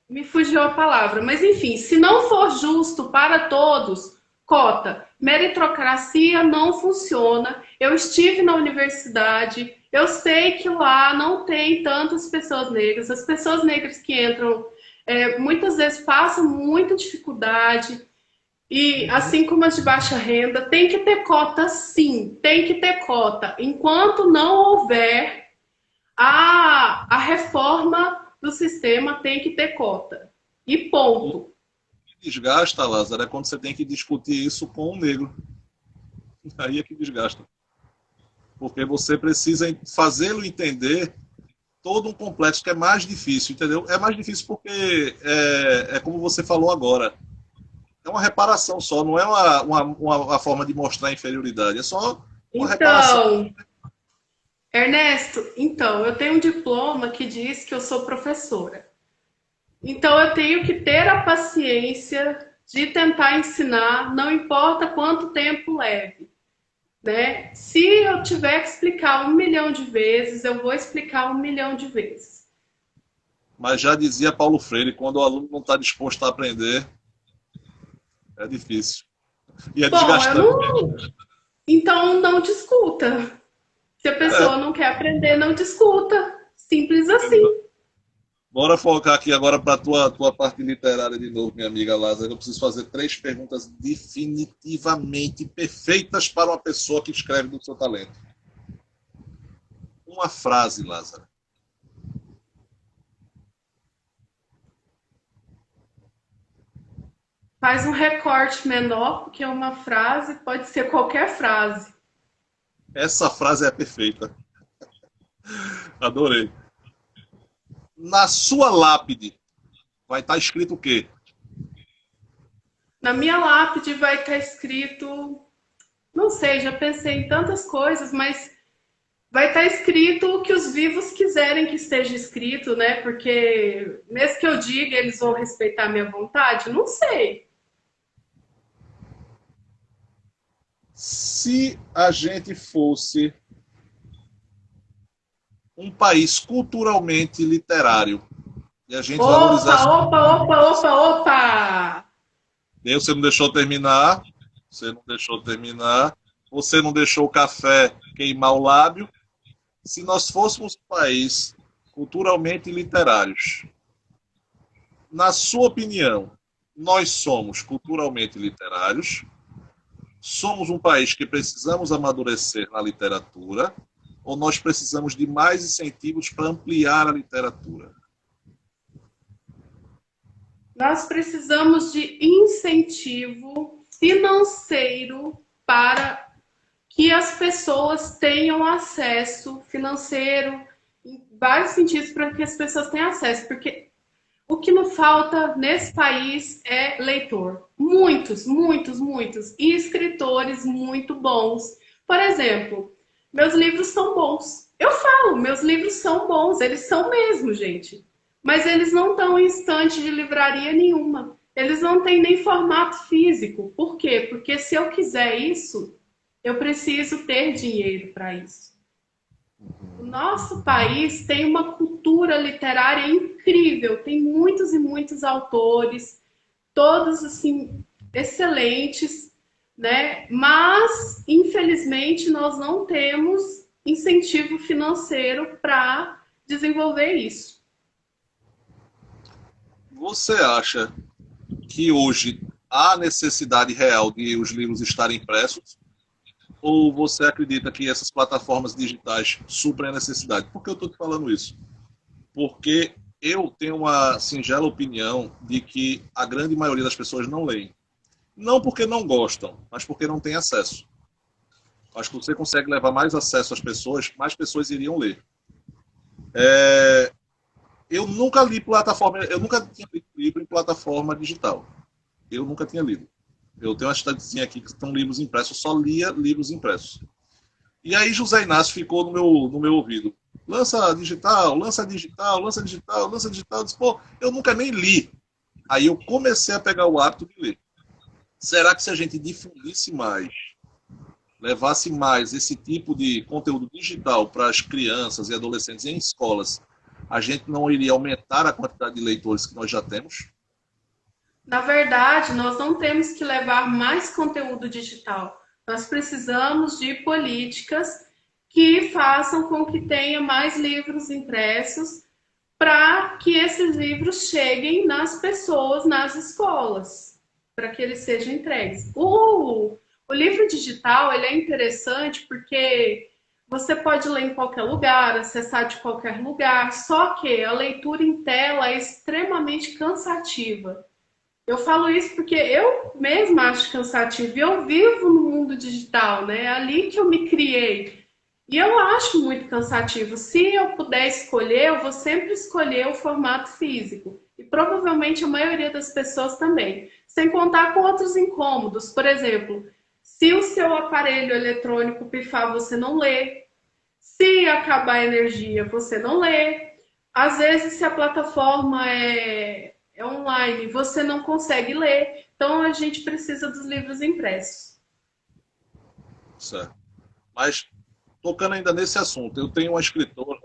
Me fugiu a palavra, mas enfim, se não for justo para todos, cota. Meritocracia não funciona. Eu estive na universidade, eu sei que lá não tem tantas pessoas negras. As pessoas negras que entram muitas vezes passam muita dificuldade. E Uhum. assim como as de baixa renda, tem que ter cota sim, tem que ter cota. Enquanto não houver a reforma do sistema, tem que ter cota. E O ponto. que desgasta, Lázaro, é quando você tem que discutir isso com o negro. Aí é que desgasta. Porque você precisa fazê-lo entender todo um complexo que é mais difícil, entendeu? É mais difícil porque como você falou agora, é uma reparação só, não é uma forma de mostrar inferioridade, é só uma reparação. Então, Ernesto, então, eu tenho um diploma que diz que eu sou professora. Então, eu tenho que ter a paciência de tentar ensinar, não importa quanto tempo leve. Né? Se eu tiver que explicar 1 milhão de vezes, eu vou explicar 1 milhão de vezes. Mas já dizia Paulo Freire, quando o aluno não está disposto a aprender, é difícil. E é Bom, eu desgastante. não. Então, não discuta. Se a É, pessoa não quer aprender, não discuta. Simples exato. assim. Bora focar aqui agora para a tua parte literária de novo, minha amiga Lázaro. Eu preciso fazer 3 perguntas definitivamente perfeitas para uma pessoa que escreve do seu talento. Uma frase, Lázaro. Faz um recorte menor, porque uma frase pode ser qualquer frase. Essa frase é perfeita. Adorei. Na sua lápide vai estar escrito o quê? Na minha lápide vai estar escrito, não sei, já pensei em tantas coisas, mas vai estar escrito o que os vivos quiserem que esteja escrito, né? Porque mesmo que eu diga, eles vão respeitar a minha vontade? Não sei. Se a gente fosse um país culturalmente literário e a gente Opa, valorizasse. opa, opa, opa, opa! Você não deixou terminar. Você não deixou terminar. Você não deixou o café queimar o lábio. Se nós fôssemos um país culturalmente literários, na sua opinião, nós somos culturalmente literários? Somos um país que precisamos amadurecer na literatura? Ou nós precisamos de mais incentivos para ampliar a literatura? Nós precisamos de incentivo financeiro para que as pessoas tenham acesso financeiro, em vários sentidos, para que as pessoas tenham acesso, porque o que não falta nesse país é leitor. Muitos, muitos, muitos. E escritores muito bons. Por exemplo, meus livros são bons. Eu falo, meus livros são bons, eles são mesmo, gente. Mas eles não estão em estante de livraria nenhuma. Eles não têm nem formato físico. Por quê? Porque se eu quiser isso, eu preciso ter dinheiro para isso. O nosso país tem uma cultura literária incrível, tem muitos e muitos autores, todos assim excelentes, né? Mas infelizmente nós não temos incentivo financeiro para desenvolver isso. Você acha que hoje há necessidade real de os livros estarem impressos? Ou você acredita que essas plataformas digitais suprem a necessidade? Por que eu estou te falando isso? Porque eu tenho uma singela opinião de que a grande maioria das pessoas não leem. Não porque não gostam, mas porque não têm acesso. Acho que você consegue levar mais acesso às pessoas, mais pessoas iriam ler. Eu nunca li plataforma, eu nunca tinha lido livro em plataforma digital. Eu nunca tinha lido. Eu tenho uma estantezinha aqui que são livros impressos, eu só lia livros impressos. E aí José Inácio ficou no meu ouvido. Lança digital, lança digital, lança digital, lança digital. Eu disse, pô, eu nunca nem li. Aí eu comecei a pegar o hábito de ler. Será que se a gente difundisse mais, levasse mais esse tipo de conteúdo digital para as crianças e adolescentes em escolas, a gente não iria aumentar a quantidade de leitores que nós já temos? Na verdade, nós não temos que levar mais conteúdo digital. Nós precisamos de políticas que façam com que tenha mais livros impressos para que esses livros cheguem nas pessoas, nas escolas, para que eles sejam entregues. O livro digital ele é interessante porque você pode ler em qualquer lugar, acessar de qualquer lugar, só que a leitura em tela é extremamente cansativa. Eu falo isso porque eu mesma acho cansativo. Eu vivo no mundo digital, né? É ali que eu me criei. E eu acho muito cansativo. Se eu puder escolher, eu vou sempre escolher o formato físico. E provavelmente a maioria das pessoas também. Sem contar com outros incômodos. Por exemplo, se o seu aparelho eletrônico pifar, você não lê. Se acabar a energia, você não lê. Às vezes, se a plataforma é online, você não consegue ler. Então, a gente precisa dos livros impressos. Certo. Mas, tocando ainda nesse assunto, eu tenho uma escritora,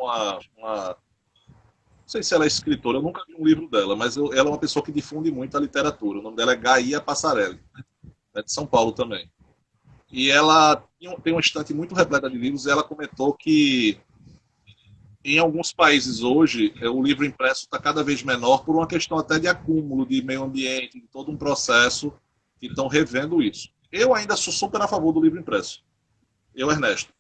não sei se ela é escritora, eu nunca vi um livro dela, mas ela é uma pessoa que difunde muito a literatura. O nome dela é Gaia Passarelli, é de São Paulo também. E ela tem uma estante muito repleta de livros, e ela comentou que em alguns países hoje, o livro impresso está cada vez menor por uma questão até de acúmulo de meio ambiente, de todo um processo que estão revendo isso. Eu ainda sou super a favor do livro impresso. Eu, Ernesto.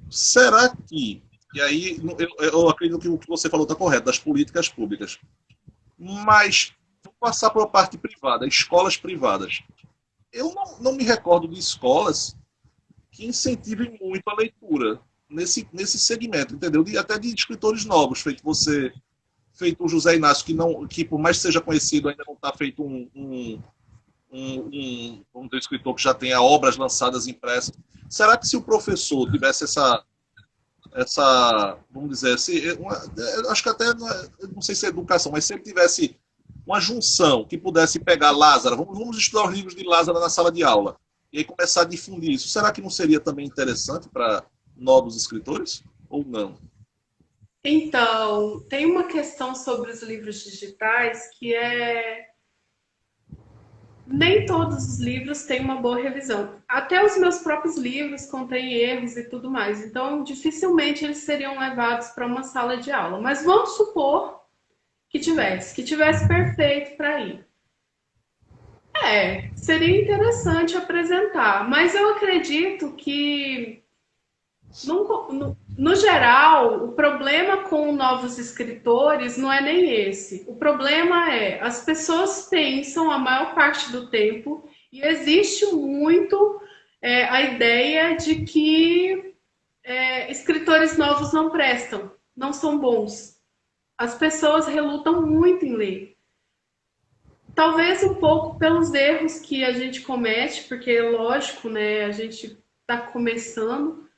Será que, e aí eu acredito que o que você falou está correto, das políticas públicas, mas vou passar para a parte privada, escolas privadas. Eu não me recordo de escolas que incentivem muito a leitura nesse segmento, entendeu? Até de escritores novos, feito você, feito o José Inácio, que por mais que seja conhecido, ainda não está feito um escritor que já tenha obras lançadas impressas. Será que se o professor tivesse vamos dizer assim, acho que até, não sei se é educação, mas se ele tivesse uma junção que pudesse pegar Lázaro, vamos estudar os livros de Lázaro na sala de aula, e aí começar a difundir isso, será que não seria também interessante para novos escritores? Ou não? Então, tem uma questão sobre os livros digitais que nem todos os livros têm uma boa revisão. Até os meus próprios livros contêm erros e tudo mais. Então, dificilmente eles seriam levados para uma sala de aula. Mas vamos supor que tivesse perfeito para ir. Seria interessante apresentar. Mas eu acredito que no geral, o problema com novos escritores não é nem esse. O problema é as pessoas pensam a maior parte do tempo e existe muito a ideia de que escritores novos não prestam, não são bons. As pessoas relutam muito em ler. Talvez um pouco pelos erros que a gente comete, porque lógico, né, a gente está começando.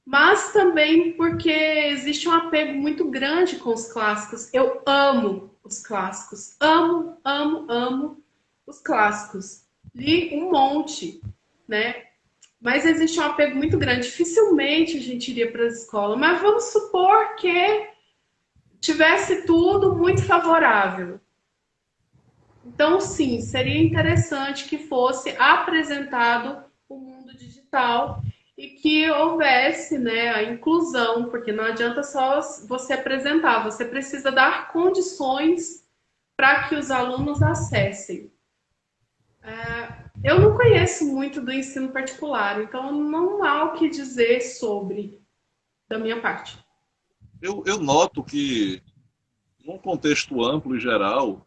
mas também porque existe um apego muito grande com os clássicos. Eu amo os clássicos, amo, amo, amo os clássicos. Li um monte, né? Mas existe um apego muito grande. Dificilmente a gente iria para a escola, mas vamos supor que tivesse tudo muito favorável. Então, sim, seria interessante que fosse apresentado o mundo digital e que houvesse, né, a inclusão, porque não adianta só você apresentar, você precisa dar condições para que os alunos acessem. Eu não conheço muito do ensino particular, então não há o que dizer sobre, da minha parte. Eu noto que, num contexto amplo e geral,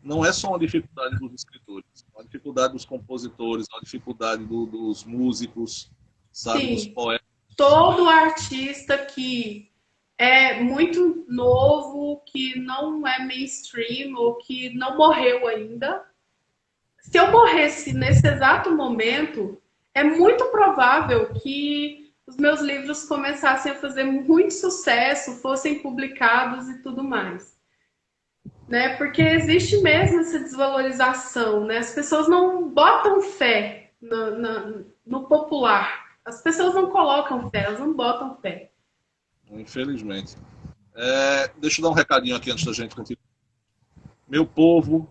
não é só uma dificuldade dos escritores, é uma dificuldade dos compositores, é uma dificuldade dos músicos, sabe, dos Sim, poetas. todo artista que é muito novo, que não é mainstream ou que não morreu ainda. Se eu morresse nesse exato momento, é muito provável que os meus livros começassem a fazer muito sucesso, fossem publicados e tudo mais. Né? Porque existe mesmo essa desvalorização, né? As pessoas não botam fé no popular. As pessoas não colocam fé, elas não botam fé. Infelizmente. Deixa eu dar um recadinho aqui antes da gente continuar. Meu povo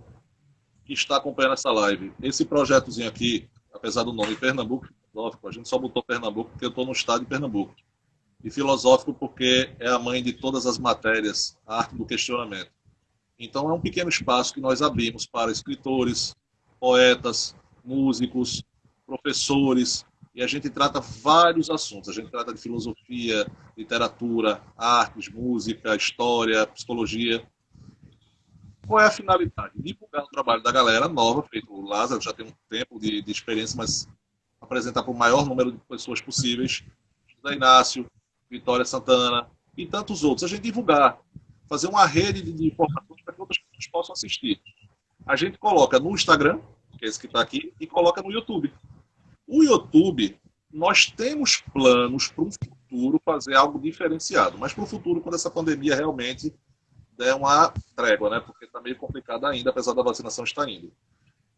que está acompanhando essa live, esse projetozinho aqui, apesar do nome Pernambuco Filosófico, a gente só botou Pernambuco porque eu estou no estado de Pernambuco. E filosófico porque é a mãe de todas as matérias, a arte do questionamento. Então é um pequeno espaço que nós abrimos para escritores, poetas, músicos, professores, e a gente trata vários assuntos. A gente trata de filosofia, literatura, artes, música, história, psicologia. Qual é a finalidade? Divulgar o trabalho da galera nova, feito o Lázaro, já tem um tempo de experiência, mas apresentar para o maior número de pessoas possíveis. José Inácio, Vitória Santana e tantos outros. A gente divulgar, fazer uma rede de informações para que outras pessoas possam assistir. A gente coloca no Instagram, que é esse que está aqui, e coloca no YouTube. O YouTube, nós temos planos para um futuro fazer algo diferenciado, mas para o futuro, quando essa pandemia realmente der uma trégua, né? Porque está meio complicado ainda, apesar da vacinação estar indo.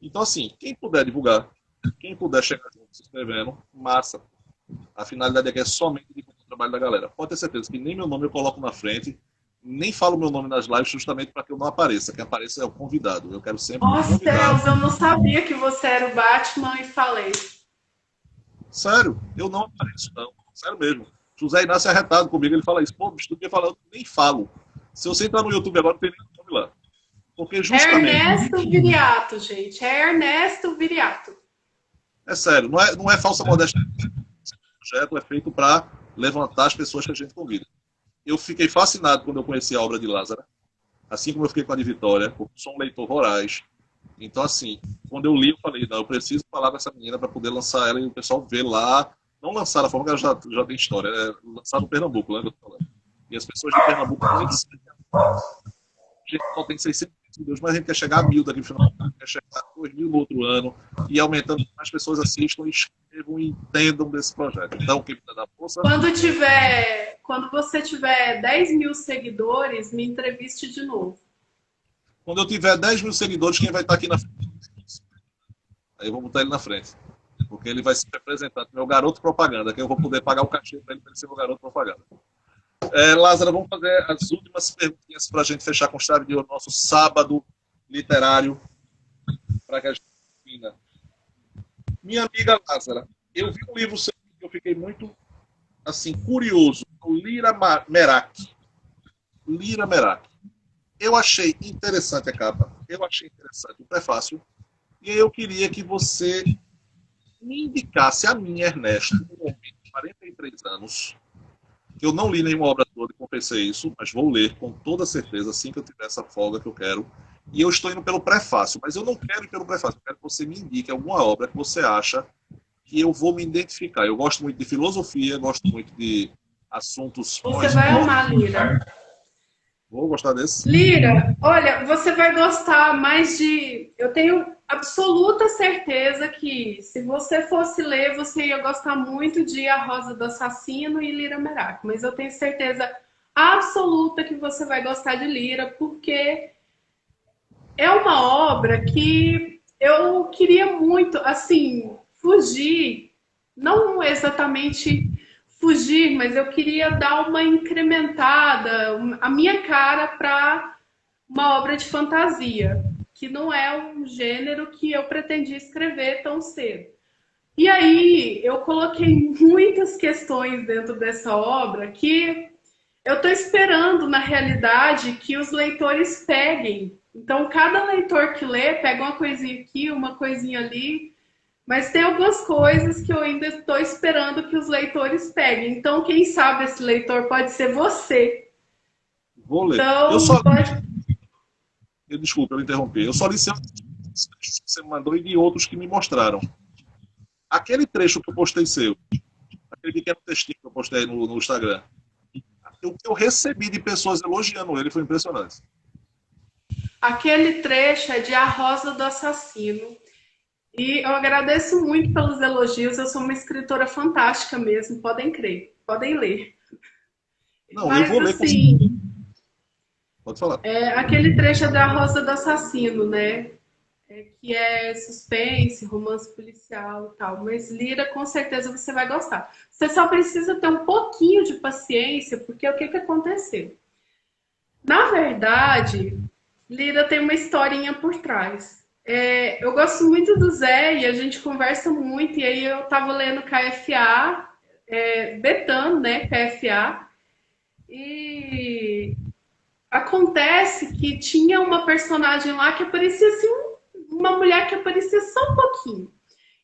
Então, assim, quem puder divulgar, quem puder chegar junto se inscrevendo, massa. A finalidade aqui é somente divulgar o trabalho da galera. Pode ter certeza que nem meu nome eu coloco na frente, nem falo meu nome nas lives justamente para que eu não apareça. Quem apareça é o convidado. Eu quero sempre Oh, um convidado. céus, eu não sabia que você era o Batman e falei. Sério, eu não apareço, não. Sério mesmo. José Inácio é arretado comigo, ele fala isso. Pô, bicho, tu devia falar, eu nem falo. Se você entrar no YouTube agora, não tem nem nome lá. Porque justamente... Ernesto Viriato, gente. É Ernesto Viriato. É sério, não é falsa modéstia. Esse projeto é feito para levantar as pessoas que a gente convida. Eu fiquei fascinado quando eu conheci a obra de Lázara, assim como eu fiquei com a de Vitória, porque sou um leitor voraz. Então, assim, quando eu li, eu falei, não, eu preciso falar com essa menina para poder lançar ela e o pessoal ver lá. Não lançar da forma que ela já tem história, é lançar no Pernambuco, né, que eu tô falando. E as pessoas de Pernambuco nem sabem. A gente só tem 600 seguidores, mas a gente quer chegar a 1.000 daqui no final, quer chegar a 2.000 no outro ano, e aumentando, as pessoas assistam, escrevam e entendam desse projeto. Então, quem puder dar força... Quando você tiver 10.000 seguidores, me entreviste de novo. Quando eu tiver 10.000 seguidores, quem vai estar aqui na frente? Aí eu vou botar ele na frente. Porque ele vai se representar como meu garoto propaganda, que eu vou poder pagar o cachê para ele ser meu garoto propaganda. Lázaro, vamos fazer as últimas perguntinhas para a gente fechar com chave de ouro nosso sábado literário, para que a gente termine. Minha amiga Lázara, eu vi um livro seu que eu fiquei muito assim, curioso, o Lira Merak. Lira Merak. Eu achei interessante a capa, eu achei interessante o prefácio, e eu queria que você me indicasse a mim, Ernesto, um homem de 43 anos, que eu não li nenhuma obra toda e confessei isso, mas vou ler com toda certeza assim que eu tiver essa folga que eu quero. E eu estou indo pelo prefácio, mas eu não quero ir pelo prefácio, eu quero que você me indique alguma obra que você acha que eu vou me identificar. Eu gosto muito de filosofia, gosto muito de assuntos... Você vai amar Lira. Vou gostar desse? Lira, olha, você vai gostar mais de... Eu tenho absoluta certeza que se você fosse ler, você ia gostar muito de A Rosa do Assassino e Lira Merak. Mas eu tenho certeza absoluta que você vai gostar de Lira, porque é uma obra que eu queria muito, assim, fugir, não exatamente fugir, mas eu queria dar uma incrementada, a minha cara para uma obra de fantasia, que não é um gênero que eu pretendia escrever tão cedo. E aí eu coloquei muitas questões dentro dessa obra que eu estou esperando, na realidade, que os leitores peguem. Então, cada leitor que lê pega uma coisinha aqui, uma coisinha ali, mas tem algumas coisas que eu ainda estou esperando que os leitores peguem. Então, quem sabe esse leitor pode ser você. Vou ler. Então, Desculpa, eu interrompi. Eu só li seus trechos que você me mandou e de outros que me mostraram. Aquele trecho que eu postei seu, aquele pequeno textinho que eu postei no Instagram, o que eu recebi de pessoas elogiando ele foi impressionante. Aquele trecho é de A Rosa do Assassino. E eu agradeço muito pelos elogios. Eu sou uma escritora fantástica mesmo, podem crer, podem ler. Não, Mas, eu vou ler assim, Pode falar. aquele trecho é da Rosa do Assassino, né? Que é suspense, romance policial e tal. Mas Lira, com certeza você vai gostar. Você só precisa ter um pouquinho de paciência, porque o que aconteceu? Na verdade, Lira tem uma historinha por trás. Eu gosto muito do Zé e a gente conversa muito. E aí eu tava lendo KFA, betando, né? KFA. E acontece que tinha uma personagem lá que aparecia assim, uma mulher que aparecia só um pouquinho.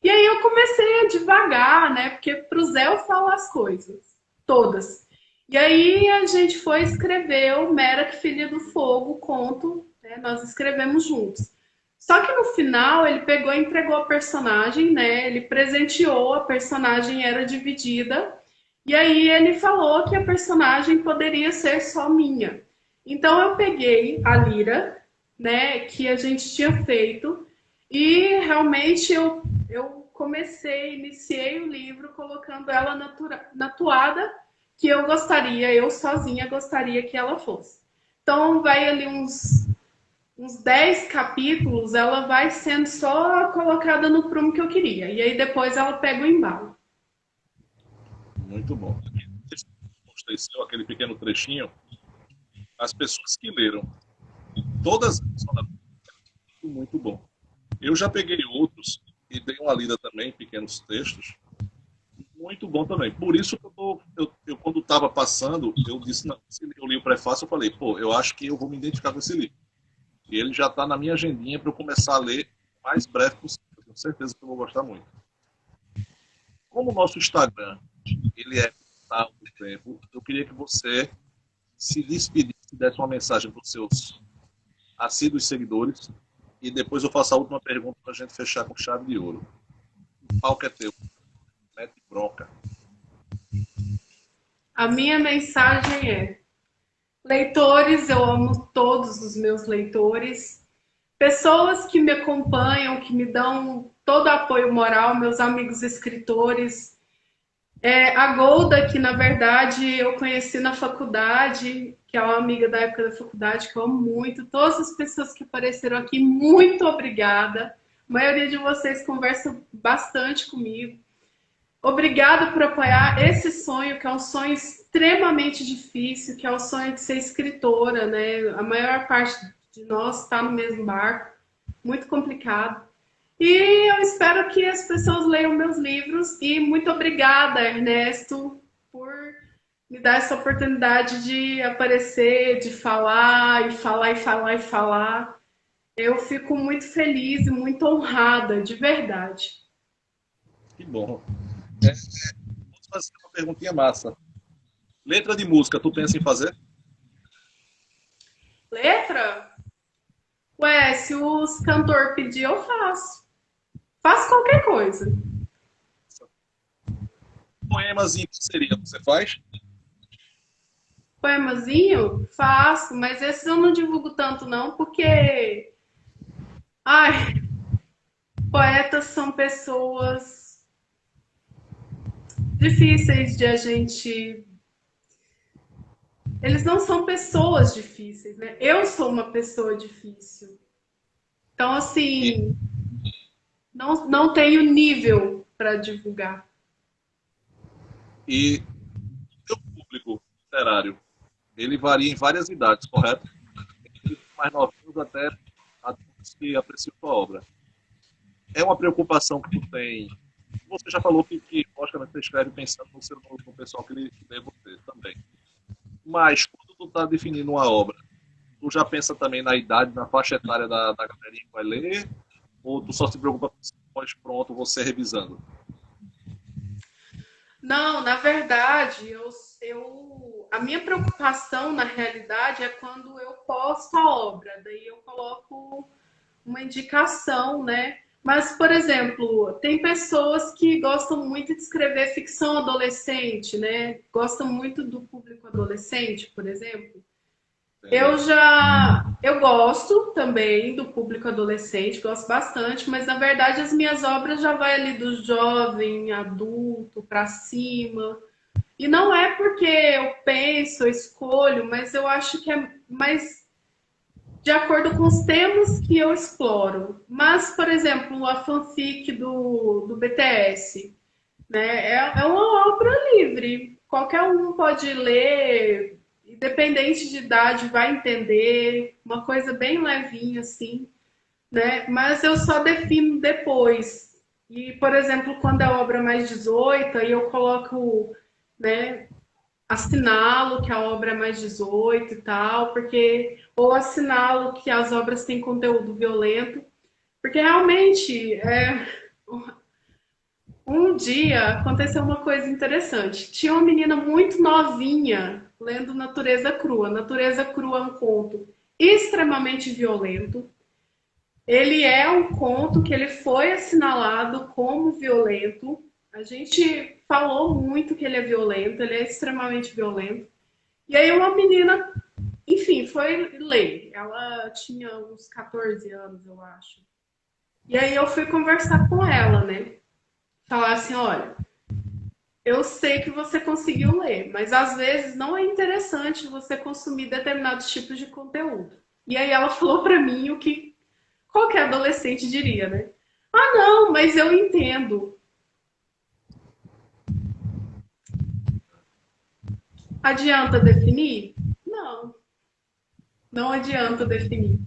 E aí eu comecei a devagar, né? Porque pro Zé eu falo as coisas, todas. E aí a gente foi escrever o Merak, Filha do Fogo, o conto, né? Nós escrevemos juntos. Só que no final ele pegou e entregou a personagem, né? Ele presenteou, a personagem era dividida. E aí ele falou que a personagem poderia ser só minha. Então eu peguei a Lira, né, que a gente tinha feito, e realmente eu iniciei o livro colocando ela na toada que eu sozinha gostaria que ela fosse. Então vai ali uns 10 capítulos, ela vai sendo só colocada no prumo que eu queria. E aí depois ela pega o embalo. Muito bom. Mostrei seu aquele pequeno trechinho. As pessoas que leram, todas são muito bom. Eu já peguei outros e dei uma lida também, pequenos textos, muito bom também. Por isso que eu quando estava passando, eu disse, não, se eu li o prefácio, eu falei, pô, eu acho que eu vou me identificar com esse livro. E ele já está na minha agendinha para eu começar a ler o mais breve possível. Tenho certeza que eu vou gostar muito. Como o nosso Instagram, ele é há muito tempo, eu queria que você se despedisse, desse uma mensagem para os seus assíduos seguidores e depois eu faço a última pergunta para a gente fechar com chave de ouro. O palco é teu. Mete bronca. A minha mensagem é: leitores, eu amo todos os meus leitores. Pessoas que me acompanham, que me dão todo o apoio moral, meus amigos escritores. A Golda, que na verdade eu conheci na faculdade, que é uma amiga da época da faculdade, que eu amo muito. Todas as pessoas que apareceram aqui, muito obrigada. A maioria de vocês conversa bastante comigo. Obrigada por apoiar esse sonho, que é um sonho extremamente difícil, que é o sonho de ser escritora, né? A maior parte de nós está no mesmo barco, muito complicado. E eu espero que as pessoas leiam meus livros. E muito obrigada, Ernesto, por me dar essa oportunidade de aparecer, de falar, e falar, e falar, e falar. Eu fico muito feliz e muito honrada, de verdade. Que bom. Vamos fazer uma perguntinha massa. Letra de música, tu pensa em fazer? Letra? Ué, se os cantores pedir, eu faço. Faço qualquer coisa. Poemazinho que seria, você faz? Poemazinho? Faço, mas esses eu não divulgo tanto não, porque... Ai, Poetas são pessoas difíceis de a gente. Eles não são pessoas difíceis, né? Eu sou uma pessoa difícil. Então, E, assim, não tenho nível para divulgar. e o público literário, ele varia em várias idades, correto? Desde os mais novinhos até adultos que apreciam sua obra. É uma preocupação que tu tem. Você já falou que logicamente, você escreve pensando no pessoal que lê você também. Mas, quando tu está definindo uma obra, tu já pensa também na idade, na faixa etária da galerinha que vai ler? Ou tu só se preocupa com depois pronto, você revisando? Não, na verdade, a minha preocupação, na realidade, é quando eu posto a obra. Daí eu coloco uma indicação, né? Mas, por exemplo, tem pessoas que gostam muito de escrever ficção adolescente, né? Gostam muito do público adolescente, por exemplo. Entendo. Eu gosto também do público adolescente, gosto bastante, mas na verdade as minhas obras já vai ali do jovem, adulto, para cima. E não é porque eu penso, eu escolho, mas eu acho que é mais de acordo com os temas que eu exploro. Mas, por exemplo, a fanfic do BTS, né? É uma obra livre. Qualquer um pode ler, independente de idade, vai entender. Uma coisa bem levinha, assim, né? Mas eu só defino depois. E, por exemplo, quando é obra mais 18, aí eu coloco, né, assinalo que a obra é mais 18 e tal, porque ou assinalo que as obras têm conteúdo violento, porque realmente um dia aconteceu uma coisa interessante. Tinha uma menina muito novinha lendo Natureza Crua. Natureza Crua é um conto extremamente violento. Ele é um conto que ele foi assinalado como violento. A gente falou muito que ele é violento, ele é extremamente violento. E aí uma menina, enfim, foi ler. Ela tinha uns 14 anos, eu acho. E aí eu fui conversar com ela, né? Falar assim, olha, eu sei que você conseguiu ler, mas às vezes não é interessante você consumir determinados tipos de conteúdo. E aí ela falou para mim o que qualquer adolescente diria, né? Ah, não, mas eu entendo. Adianta definir? Não, não adianta definir.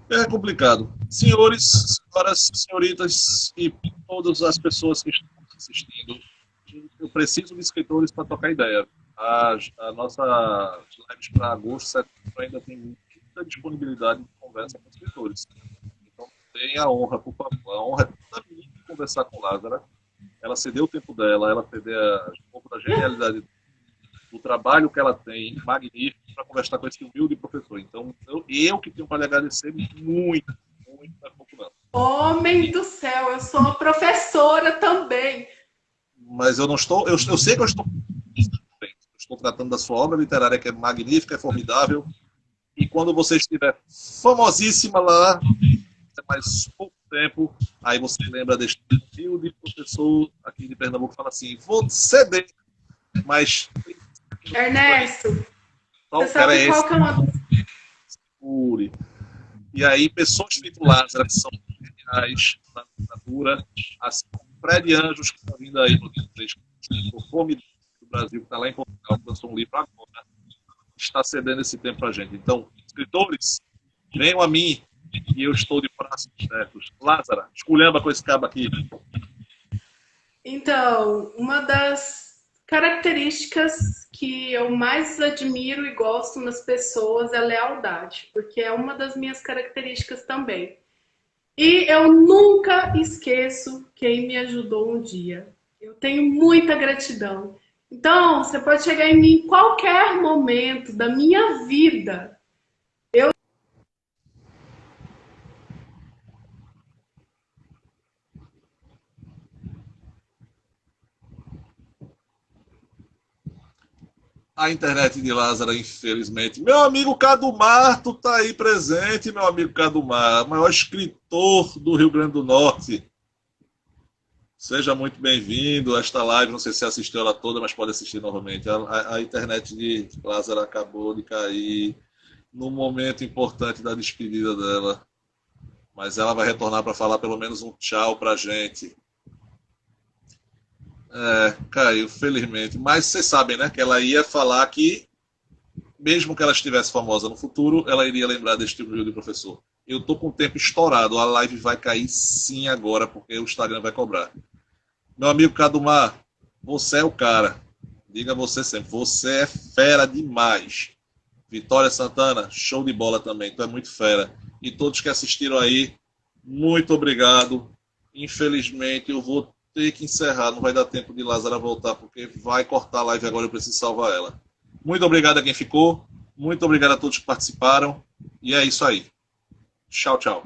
É complicado. Senhores, senhoras, senhoritas e todas as pessoas que estão assistindo, eu preciso de escritores para tocar ideia. A nossa lives para agosto, setembro, ainda tem muita disponibilidade de conversa com escritores. Então, tenha a honra, por favor. A honra é toda minha de conversar com Lázara. Ela cedeu o tempo dela, ela cedeu um pouco da genialidade do trabalho que ela tem, magnífico, para conversar com esse humilde professor. Então, eu que tenho para lhe agradecer muito, muito, não é pouco não. Homem do céu, eu sou uma professora também. Mas eu não estou, eu sei que eu estou bem. Eu estou tratando da sua obra literária, que é magnífica, é formidável. E quando você estiver famosíssima lá, mais pouco tempo, aí você lembra deste humilde professor aqui de Pernambuco que fala assim: vou ceder, mas Ernesto, só você o cara sabe é esse, qual que é uma. pure. E aí, pessoas feito Lázaro, que são geniais na literatura, assim como Fred Anjos, que está vindo aí no Fome do Brasil, que está lá em Portugal, que lançou um livro agora, está cedendo esse tempo para a gente. Então, escritores, venham a mim e eu estou de braços abertos. Lázara, esculhamba com esse cabo aqui. Então, uma das características que eu mais admiro e gosto nas pessoas é a lealdade, porque é uma das minhas características também. E eu nunca esqueço quem me ajudou um dia. Eu tenho muita gratidão. Então, você pode chegar em mim em qualquer momento da minha vida. A internet de Lázaro, infelizmente. Meu amigo Cadumar, tu tá aí presente, meu amigo Cadumar, maior escritor do Rio Grande do Norte. Seja muito bem-vindo a esta live. Não sei se você assistiu ela toda, mas pode assistir novamente. A internet de Lázaro acabou de cair no momento importante da despedida dela. Mas ela vai retornar para falar pelo menos um tchau pra gente. Caiu, felizmente. Mas vocês sabem, né, que ela ia falar que, mesmo que ela estivesse famosa no futuro, ela iria lembrar deste humilde professor. Eu tô com o tempo estourado, a live vai cair sim agora, porque o Instagram vai cobrar. Meu amigo Cadumar, você é o cara. Diga você sempre, você é fera demais. Vitória Santana, show de bola também, tu é muito fera. E todos que assistiram aí, muito obrigado. Infelizmente eu vou ter que encerrar, não vai dar tempo de Lázaro voltar, porque vai cortar a live agora, eu preciso salvar ela. Muito obrigado a quem ficou, muito obrigado a todos que participaram, e é isso aí. Tchau, tchau.